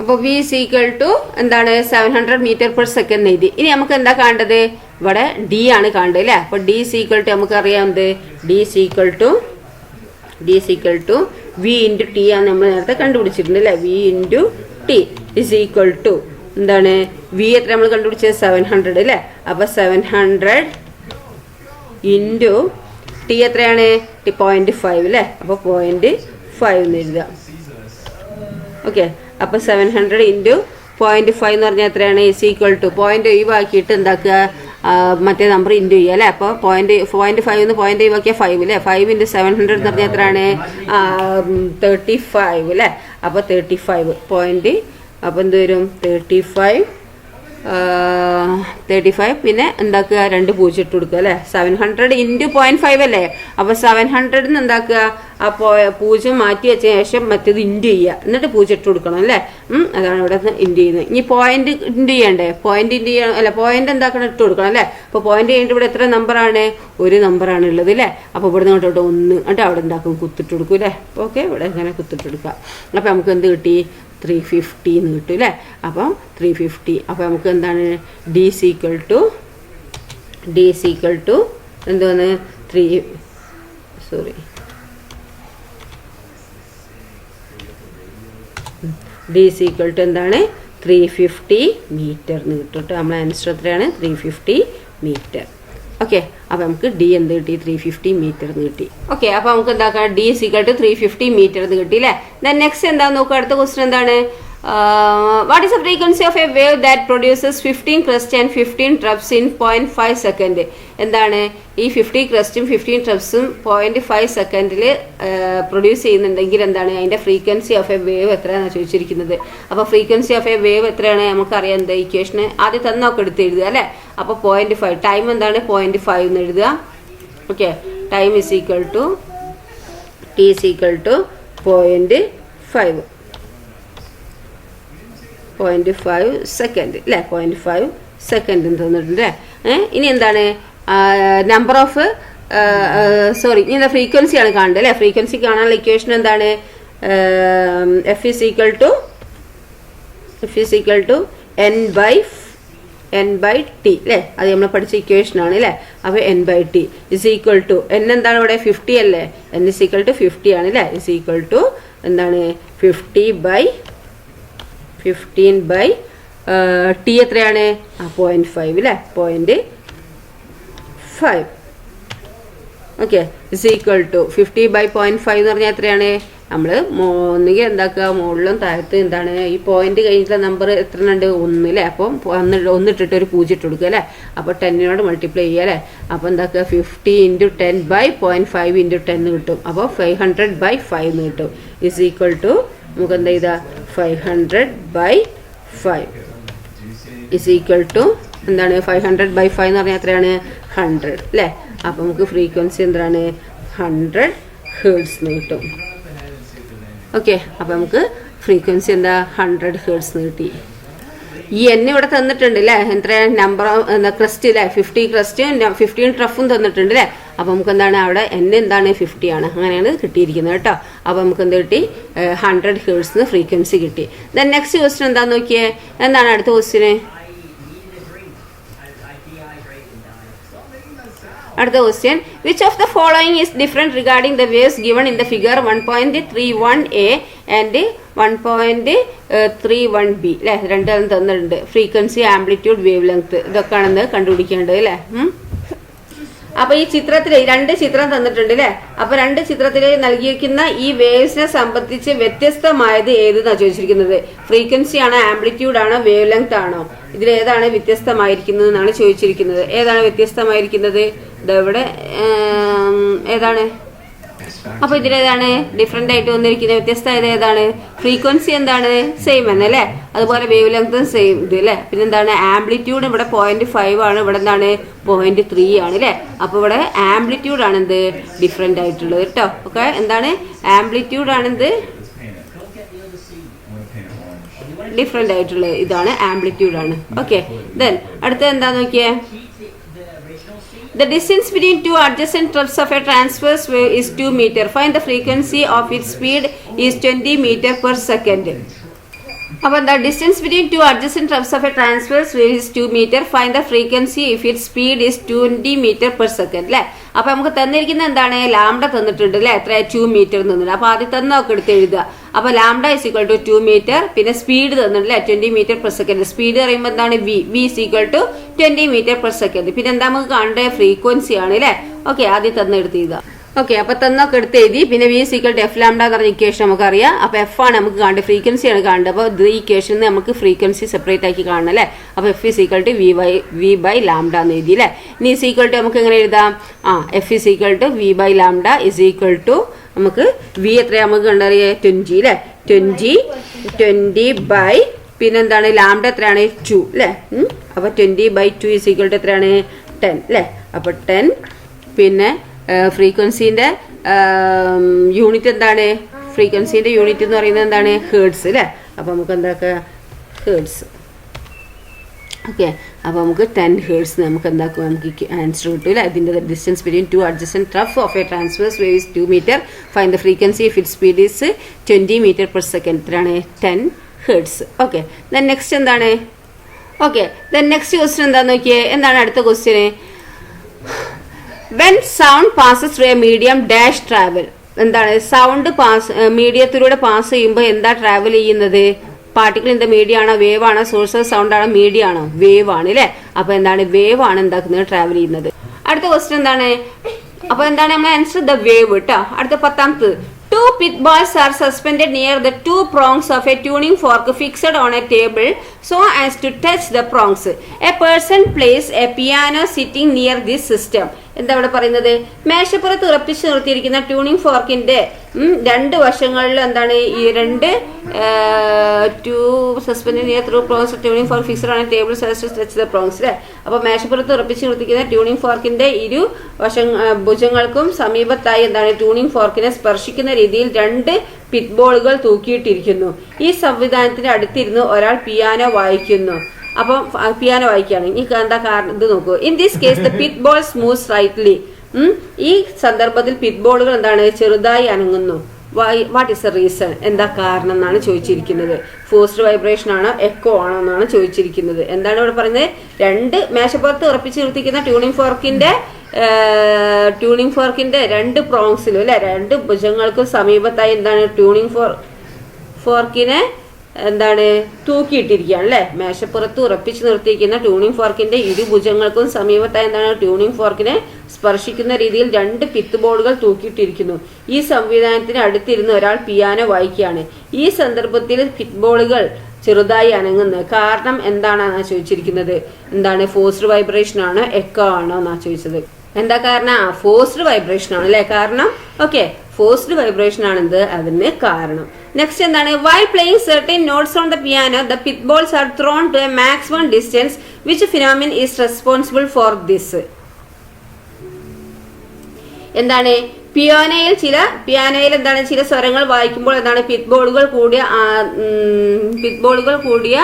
അപ്പോൾ വി ഇസ് ഈക്വൽ ടു എന്താണ്, 700 m/s എഴുതി. ഇനി നമുക്ക് എന്താ കാണേണ്ടത്, ഇവിടെ ഡി ആണ് കാണേണ്ടത് അല്ലേ. അപ്പൊ ഡി ഇസ് ഈക്വൽ ടു നമുക്കറിയാം എന്ത്, D is equal to V × T ആണ് നമ്മൾ നേരത്തെ കണ്ടുപിടിച്ചിട്ടുണ്ട് അല്ലേ. V × T is equal to എന്താണ്, വി എത്ര നമ്മൾ കണ്ടുപിടിച്ചത്, 700 അല്ലേ. അപ്പൊ 700 × ടി എത്രയാണ്, 0.5 അല്ലേ. അപ്പൊ 0.5 എന്ന് എഴുതുക. ഓക്കെ, അപ്പൊ 700 × 0.5 എന്ന് പറഞ്ഞാൽ എത്രയാണ്, ഇസ് ഈക്വൽ ടു പോയിന്റ് ഒഴിവാക്കിയിട്ട് എന്താക്കുക, മറ്റേ നമ്പർ ഇൻറ്റു ചെയ്യുക അല്ലേ. അപ്പോൾ 0.5 എന്ന് പോയിന്റ് ഒഴിവാക്കിയാൽ 5 അല്ലേ. 5 × 700 എന്ന് പറഞ്ഞാൽ എത്രയാണ്, 35 അല്ലേ. അപ്പോൾ 35 പോയിന്റ്, അപ്പോൾ എന്ത് വരും, 35 പിന്നെ എന്താക്കുക, 2 പൂജ്യം ഇട്ട് കൊടുക്കുക അല്ലേ. 700 × 0.5 അല്ലേ. അപ്പോൾ 700 എന്താക്കുക, അപ്പോൾ പൂജ്യം മാറ്റി വെച്ചതിന് ശേഷം മറ്റേത് ഇൻറ്റു ചെയ്യുക, എന്നിട്ട് പൂജ്യം ഇട്ട് കൊടുക്കണം അല്ലേ. അതാണ് ഇവിടെ ഇൻറ്റു ചെയ്യുന്നത്. ഇനി പോയിന്റ് ഇൻറ്റു ചെയ്യണ്ടേ, പോയിന്റ് ഇൻറ്റു ചെയ്യണം അല്ല, പോയിന്റ് എന്താക്കണം, ഇട്ട് കൊടുക്കണം അല്ലേ. അപ്പോൾ പോയിന്റ് കഴിഞ്ഞിട്ട് ഇവിടെ എത്ര നമ്പറാണ്, ഒരു നമ്പറാണ് ഉള്ളത് അല്ലേ. അപ്പോൾ ഇവിടെ നിന്ന് ഇങ്ങോട്ട് 1 എന്നിട്ട് അവിടെ എന്താക്കും കുത്തിട്ട് കൊടുക്കും അല്ലേ. ഓക്കെ, ഇവിടെ ഇങ്ങനെ കുത്തിട്ട് കൊടുക്കുക. അപ്പോൾ നമുക്ക് എന്ത് കിട്ടി? 350 എന്ന് കിട്ടും അല്ലേ. അപ്പം 350. അപ്പോൾ നമുക്ക് എന്താണ് D is equal to എന്താണ് D is equal to എന്താണ് 350 മീറ്റർ എന്ന് കിട്ടും കേട്ടോ. നമ്മളെ ആൻസർ എത്രയാണ്? 350 മീറ്റർ. ഓക്കെ, അപ്പോൾ നമുക്ക് ഡി എന്ത് കിട്ടി? 350 മീറ്റർ എന്ന് കിട്ടി. ഓക്കെ, അപ്പോൾ നമുക്ക് എന്താക്കാം? D is equal to 350 metre എന്ന് കിട്ടി അല്ലേ. ദെൻ നെക്സ്റ്റ് എന്താണെന്ന് നോക്കുക. അടുത്ത ക്വസ്റ്റ്യൻ എന്താണ്? What is the frequency of a wave that produces 15 crust and 15 troughs in 0.5 second? എന്താണ് ഈ 50 ക്രസ്റ്റും 15 ട്രപ്സും 0.5 സെക്കൻഡിൽ പ്രൊഡ്യൂസ് ചെയ്യുന്നുണ്ടെങ്കിൽ എന്താണ് അതിൻ്റെ ഫ്രീക്വൻസി ഓഫ് എ വേവ് എത്രയാണെന്ന് ചോദിച്ചിരിക്കുന്നത്. അപ്പോൾ ഫ്രീക്വൻസി ഓഫ് എ വേവ് എത്രയാണ് നമുക്കറിയാം. എന്താ ഇക്വേഷന് ആദ്യം തന്നൊക്കെ എടുത്ത് എഴുതുക അല്ലേ. അപ്പോൾ 0.5 ടൈം എന്താണ് 0.5 എന്ന് എഴുതുക. Okay, time is equal to T is equal to 0.5 second അല്ലേ. 0.5 സെക്കൻഡ് എന്ന് തന്നിട്ടുണ്ട് അല്ലേ. ഇനി എന്താണ് നമ്പർ ഓഫ് ഇനി എന്താ ഫ്രീക്വൻസിയാണ് കാണേണ്ടത് അല്ലേ. ഫ്രീക്വൻസി കാണാനുള്ള ഇക്വേഷൻ എന്താണ്? F is equal to n by t അല്ലേ. അത് നമ്മൾ പഠിച്ച ഇക്വേഷനാണ് അല്ലേ. അപ്പോൾ n/t is equal to n എന്താണ് ഇവിടെ 50 അല്ലേ. n is equal to 50 ആണ് അല്ലേ. is equal to എന്താണ് 15/t എത്രയാണ്? 0.5 അല്ലേ. 0.5. ഓക്കെ, is equal to 50/0.5 എന്ന് പറഞ്ഞാൽ എത്രയാണ്? നമ്മൾ ഒന്നുകിൽ എന്താക്കുക മുകളിലും താഴത്ത് എന്താണ് ഈ പോയിന്റ് കഴിഞ്ഞിട്ടുള്ള നമ്പർ എത്ര ഉണ്ട്? 1 അല്ലേ. അപ്പം 1 ഇട്ടിട്ട് ഒരു 0 ഇട്ട് കൊടുക്കുക അല്ലേ. അപ്പോൾ 10നോട് മൾട്ടിപ്ലൈ ചെയ്യുക അല്ലേ. അപ്പോൾ എന്താക്കുക 50 × 10/0.5 × 10 കിട്ടും. അപ്പോൾ 500/5 എന്ന് കിട്ടും. is equal to നമുക്ക് എന്താ ചെയ്താൽ 500/5 is equal to എന്താണ് 500/5 എന്ന് പറഞ്ഞാൽ എത്രയാണ്? 100 അല്ലേ. അപ്പോൾ നമുക്ക് ഫ്രീക്വൻസി എന്താണ്? 100 ഹെർട്സ് എന്ന് കിട്ടും. ഓക്കെ, അപ്പോൾ നമുക്ക് ഫ്രീക്വൻസി എന്താ? 100 ഹെർട്സ് എന്ന് കിട്ടി. ഈ n ഇവിടെ തന്നിട്ടുണ്ട് അല്ലേ. എത്രയാണ് നമ്പർ എന്താ ക്രസ്റ്റ് അല്ലേ. 50 ക്രസ്റ്റും 15 ട്രഫും തന്നിട്ടുണ്ട് അല്ലേ. അപ്പോൾ നമുക്ക് എന്താണ് അവിടെ n എന്താണ് 50 ആണ്. അങ്ങനെയാണ് കിട്ടിയിരിക്കുന്നത് കേട്ടോ. അപ്പോൾ നമുക്ക് എന്ത് കിട്ടി? 100 ഹെർട്സ് ഫ്രീക്വൻസി കിട്ടി. ദെൻ നെക്സ്റ്റ് ക്വസ്റ്റ്യൻ എന്താണെന്ന് നോക്കിയേ. എന്താണ് അടുത്ത ക്വസ്റ്റ്യന്? അടുത്ത question which of the following is different regarding the waves given in the figure 1.31a and 1.31b അല്ലേ. രണ്ടും തന്നിട്ടുണ്ട്. ഫ്രീക്വൻസി, ആംപ്ലിറ്റ്യൂഡ്, വേവ് ലെങ്ത് ഇതൊക്കെയാണെന്ന് കണ്ടുപിടിക്കേണ്ടത് അല്ലേ. അപ്പോൾ ഈ ചിത്രത്തിൽ 2 ചിത്രം തന്നിട്ടുണ്ട് അല്ലേ. അപ്പോൾ 2 ചിത്രത്തിൽ നൽകിയിരിക്കുന്ന ഈ വേവ്സിനെ സംബന്ധിച്ച് വ്യത്യസ്തമായത് ഏതെന്നാണ് ചോദിച്ചിരിക്കുന്നത്. ഫ്രീക്വൻസി ആണോ, ആംപ്ലിറ്റ്യൂഡ് ആണോ, വേവ് ലെങ്ത് ആണോ? ഇതിലേതാണ് വ്യത്യസ്തമായിരിക്കുന്നത് എന്നാണ് ചോദിച്ചിരിക്കുന്നത്. ഏതാണ് വ്യത്യസ്തമായിരിക്കുന്നത്? ഇതെവിടെ ഏതാണ്? അപ്പോൾ ഇതിലേതാണ് ഡിഫറെൻ്റ് ആയിട്ട് വന്നിരിക്കുന്നത്? വ്യത്യസ്തമായത് ഏതാണ്? ഫ്രീക്വൻസി എന്താണ്? സെയിം എന്നല്ലേ. അതുപോലെ വേവ് ലെങ്ത്തും സെയിം ഇത് അല്ലേ. പിന്നെ എന്താണ്? ആംപ്ലിറ്റ്യൂഡ് ഇവിടെ 0.5 ആണ്. ഇവിടെ എന്താണ് 0.3 ആണ് അല്ലേ. അപ്പോൾ ഇവിടെ ആംപ്ലിറ്റ്യൂഡ് ആണ് എന്ത് ഡിഫറെൻ്റ് ആയിട്ടുള്ളത് കേട്ടോ. ഓക്കെ, എന്താണ് ആംപ്ലിറ്റ്യൂഡ് ആണെന്ത് ഡിഫറെൻ്റ് ആയിട്ടുള്ളത്. ഇതാണ് ആംപ്ലിറ്റ്യൂഡ് ആണ്. ഓക്കെ, ദെൻ അടുത്ത എന്താന്ന് നോക്കിയേ. The distance between two adjacent troughs of a transverse wave is 2 meter. Find the frequency of its speed is 20 meter per second. അപ്പോൾ the distance between two adjacent troughs of a transverse wave is 2 meter. Find the frequency if its speed is 20 meter per second അല്ലേ. അപ്പോൾ നമുക്ക് തന്നിരിക്കുന്ന എന്താണ്? Lambda തന്നിട്ടുണ്ട് അല്ലേ. എത്ര? 2 metre തന്നിട്ടുണ്ട്. അപ്പോൾ ആദ്യം തന്നൊക്കെ എടുത്ത് എഴുതുക. അപ്പോൾ lambda is equal to 2 metre. പിന്നെ സ്പീഡ് തന്നിട്ടുണ്ട് അല്ലേ 20 മീറ്റർ പെർ സെക്കൻഡ്. സ്പീഡ് പറയുമ്പോൾ എന്താണ്? v is equal to 20 metre per second. പിന്നെ എന്താ നമുക്ക് കാണേണ്ട? ഫ്രീക്വൻസി ആണ് അല്ലേ. ഓക്കെ, ആദ്യം തന്നെടുത്ത് എഴുതുക. ഓക്കെ, അപ്പോൾ തന്നൊക്കെ എടുത്ത് എഴുതി. പിന്നെ v is equal to f lambda എന്ന് പറഞ്ഞ ഇക്വേഷൻ നമുക്കറിയാം. അപ്പോൾ f ആണ് നമുക്ക് കാണേണ്ടത്, ഫ്രീക്വൻസിയാണ് കാണേണ്ടത്. അപ്പോൾ ഈ ഇക്വേഷനിൽ നമുക്ക് ഫ്രീക്വൻസി സെപ്പറേറ്റ് ആക്കി കാണണം അല്ലേ. അപ്പോൾ f is equal to v by lambda എന്ന് എഴുതി അല്ലേ. ഇനി is equal to നമുക്ക് എങ്ങനെ എഴുതാം? f is equal to v by lambda is equal to നമുക്ക് v എത്രയാണ് നമുക്ക് കണ്ടറിയാം? 20 അല്ലേ. 20 by പിന്നെന്താണ് ലാംഡ എത്രയാണ്? 2 അല്ലേ. അപ്പോൾ 20/2 is equal to എത്രയാണ്? 10 അല്ലേ. അപ്പോൾ 10 പിന്നെ ഫ്രീക്വൻസിൻ്റെ യൂണിറ്റ് എന്താണ്? ഫ്രീക്വൻസിൻ്റെ യൂണിറ്റ് എന്ന് പറയുന്നത് എന്താണ്? ഹേർട്സ് അല്ലേ. അപ്പോൾ നമുക്ക് എന്താക്കുക? ഹേർട്സ്. ഓക്കെ, അപ്പോൾ നമുക്ക് 10 ഹേർട്സ് നമുക്ക് എന്താക്കും, നമുക്ക് ആൻസർ കിട്ടില്ല. ഇതിൻ്റെ distance between 2 adjacent trough of a transverse wave is 2 metre. Find the frequency if it speed is 20 metre per second. ഇത്രയാണ് 10 ഹേർട്സ്. ഓക്കെ, ദെൻ നെക്സ്റ്റ് എന്താണ്? ഓക്കെ, ദെൻ നെക്സ്റ്റ് ക്വസ്റ്റ്യൻ എന്താണെന്ന് നോക്കിയേ. എന്താണ് അടുത്ത ക്വസ്റ്റ്യന്? When sound passes through a medium dash travel. എന്താണ് സൗണ്ട് മീഡിയത്തിലൂടെ പാസ് ചെയ്യുമ്പോൾ എന്താ ട്രാവൽ ചെയ്യുന്നത്? പാർട്ടിക്കിൾ ഇൻ ദ മീഡിയ ആണോ, വേവ് ആണോ, സോഴ്സ് ഓഫ് സൗണ്ട് ആണോ, മീഡിയ ആണോ? വേവ് ആണ് അല്ലേ. അപ്പൊ എന്താണ് വേവ് ആണ് എന്താക്കുന്നത്, ട്രാവൽ ചെയ്യുന്നത്. അടുത്ത ക്വസ്റ്റ്യൻ എന്താണ്? അപ്പൊ എന്താണ് നമ്മുടെ ആൻസർ? ദ വേവ് കേട്ടോ. അടുത്ത 10th. 2 pith balls are suspended near the 2 prongs of a tuning fork fixed on a table so as to touch the prongs. A person plays a piano sitting near this system. എന്താ ഇവിടെ പറയുന്നത്? മേശപ്പുറത്ത് ഉറപ്പിച്ച് നിർത്തിയിരിക്കുന്ന tuning ഫോർക്കിന്റെ 2 വശങ്ങളിൽ എന്താണ് ഈ 2 suspend near through prongs tuning fork fixed on table touch the prongs അല്ലേ. അപ്പോൾ മേശപ്പുറത്ത് ഉറപ്പിച്ച് നിർത്തിക്കുന്ന ട്യൂണിംഗ് ഫോർക്കിന്റെ ഭുജങ്ങൾക്കും സമീപത്തായി എന്താണ് ട്യൂണിംഗ് ഫോർക്കിനെ സ്പർശിക്കുന്ന രീതിയിൽ 2 പിറ്റ് ബോളുകൾ തൂക്കിയിട്ടിരിക്കുന്നു. ഈ സംവിധാനത്തിന് അടുത്തിരുന്ന് ഒരാൾ പിയാനോ വായിക്കുന്നു. അപ്പം പിയാനോ വായിക്കുകയാണ്. ഇനി എന്താ കാരണം ഇത് നോക്കൂ. In this case the pith balls moves rightly. ഈ സന്ദർഭത്തിൽ പിറ്റ് ബോളുകൾ എന്താണ് ചെറുതായി അനങ്ങുന്നു. What is the reason? എന്താ കാരണം എന്നാണ് ചോദിച്ചിരിക്കുന്നത്. ഫോഴ്സ്ഡ് വൈബ്രേഷൻ ആണോ, എക്കോ ആണോ എന്നാണ് ചോദിച്ചിരിക്കുന്നത്. എന്താണ് ഇവിടെ പറയുന്നത്? 2 മേശപ്പുറത്ത് ഉറപ്പിച്ച് നിർത്തിക്കുന്ന ട്യൂണിംഗ് ഫോർക്കിന്റെ 2 പ്രോങ്സിലും അല്ലെ 2 ഭുജങ്ങൾക്കും സമീപത്തായി എന്താണ് ട്യൂണിംഗ് ഫോർക്കിനെ എന്താണ് തൂക്കിയിട്ടിരിക്കുകയാണ് അല്ലെ. മേശപ്പുറത്ത് ഉറപ്പിച്ച് നിർത്തിയിരിക്കുന്ന ട്യൂണിംഗ് ഫോർക്കിന്റെ 2 ഭുജങ്ങൾക്കും സമീപത്തായി എന്താണ് ട്യൂണിംഗ് ഫോർക്കിനെ സ്പർശിക്കുന്ന രീതിയിൽ 2 പിത്ത് ബോളുകൾ തൂക്കിയിട്ടിരിക്കുന്നു. ഈ സംവിധാനത്തിന് അടുത്തിരുന്ന് ഒരാൾ പിയാനോ വായിക്കുകയാണ്. ഈ സന്ദർഭത്തിൽ പിറ്റ് ബോളുകൾ ചെറുതായി അനങ്ങുന്നത് കാരണം എന്താണെന്നാണ് ചോദിച്ചിരിക്കുന്നത്. എന്താണ് ഫോഴ്സ്ഡ് വൈബ്രേഷൻ ആണോ, എക്കോ ആണോ എന്നാണ് ചോദിച്ചത്. എന്താ കാരണം? ഫോഴ്സ്ഡ് വൈബ്രേഷൻ ആണ് അല്ലെ കാരണം. ഓക്കെ, ഫോഴ്സ്ഡ് വൈബ്രേഷൻ ആണെന്ത് അതിന് കാരണം. നെക്സ്റ്റ് എന്താണ്? While playing certain notes on the piano the pith balls are thrown to a maximum distance which phenomenon is responsible for this. എന്താണ്? പിയാനോയിൽ എന്താണ് ചില സ്വരങ്ങൾ വായിക്കുമ്പോൾ എന്താണ് പിറ്റ് ബോളുകൾ കൂടിയ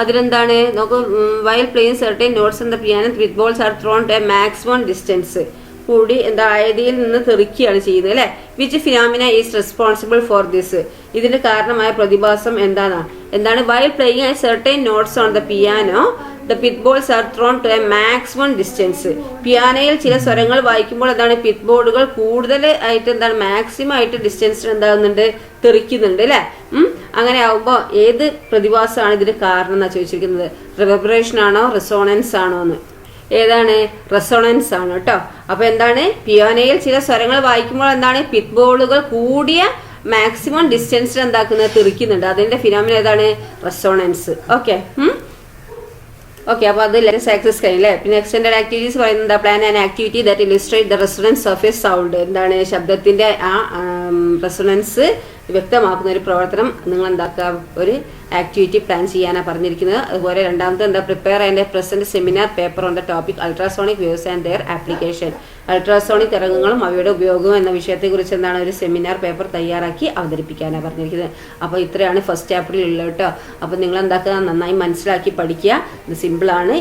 അതിലെന്താണ് നോക്കൂ. While playing certain notes on the piano pith balls are thrown to a maximum distance കൂടി എന്താ ആയതിയിൽ നിന്ന് തെറിക്കുകയാണ് ചെയ്യുന്നത് അല്ലെ. Which phenomena is responsible for this. ഇതിന് കാരണമായ പ്രതിഭാസം എന്താണ്? While playing a certain notes on the piano the pith balls are thrown to a maximum distance. പിയാനോയിൽ ചില സ്വരങ്ങൾ വായിക്കുമ്പോൾ എന്താണ് പിറ്റ് ബോളുകൾ കൂടുതൽ ആയിട്ട് എന്താണ് മാക്സിമം ആയിട്ട് ഡിസ്റ്റൻസിൽ എന്താകുന്നുണ്ട് തെറിക്കുന്നുണ്ട് അല്ലെ. അങ്ങനെ ആവുമ്പോൾ ഏത് പ്രതിഭാസമാണ് ഇതിന് കാരണം എന്നാണ് ചോദിച്ചിരിക്കുന്നത്. റിവൈബ്രേഷൻ ആണോ, റെസോണൻസ് ആണോ എന്ന്. ഏതാണ്? റെസോണൻസ് ആണ് കേട്ടോ. അപ്പൊ എന്താണ്? പിയാനോയിൽ ചില സ്വരങ്ങൾ വായിക്കുമ്പോൾ എന്താണ് പിറ്റ് ബോളുകൾ കൂടിയ മാക്സിമം ഡിസ്റ്റൻസിൽ എന്താക്കുന്നത് തെറിക്കുന്നുണ്ട്. അതിന്റെ ഫിനോമിന ഏതാണ്? റെസോണൻസ്. ഓക്കെ ഓക്കെ, അപ്പോൾ അത് സക്സസ് കഴിഞ്ഞല്ലേ. പിന്നെ എക്സ്റ്റൻഡഡ് ആക്ടിവിറ്റീസ് പറയുന്നത് എന്താ? Plan and activity that illustrate the resonance of a sound. എന്താണ്? ശബ്ദത്തിന്റെ ആ റെസൊണൻസ് വ്യക്തമാക്കുന്ന ഒരു പ്രവർത്തനം നിങ്ങൾ എന്താക്കുക, ഒരു ആക്ടിവിറ്റി പ്ലാൻ ചെയ്യാനാണ് പറഞ്ഞിരിക്കുന്നത്. അതുപോലെ രണ്ടാമത്തെ എന്താ? Prepare and present seminar paper on the topic ultrasonic waves and their application. Ultrasonic തരംഗങ്ങളും അവയുടെ ഉപയോഗവും എന്ന വിഷയത്തെക്കുറിച്ച് എന്താണ് ഒരു സെമിനാർ പേപ്പർ തയ്യാറാക്കി അവതരിപ്പിക്കാനാണ് പറഞ്ഞിരിക്കുന്നത്. അപ്പോൾ ഇത്രയാണ് ഫസ്റ്റ് ചാപ്റ്ററിൽ ഉള്ളത് കേട്ടോ. അപ്പോൾ നിങ്ങൾ എന്താക്കുക, നന്നായി മനസ്സിലാക്കി പഠിക്കുക. ഇത് സിമ്പിളാണ്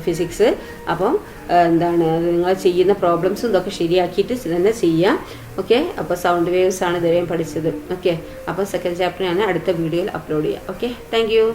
ഫിസിക്സ്. അപ്പം എന്താണ് നിങ്ങൾ ചെയ്യുന്ന പ്രോബ്ലംസും ഇതൊക്കെ ശരിയാക്കിയിട്ട് തന്നെ ചെയ്യാം. ഓക്കെ, അപ്പോൾ സൗണ്ട് വേവ്സ് ആണ് ഇതുവരെയും പഠിച്ചത്. ഓക്കെ, അപ്പോൾ സെക്കൻഡ് ചാപ്റ്റർ ഞാൻ അടുത്ത വീഡിയോയിൽ അപ്ലോഡ് ചെയ്യാം. Okay, thank you.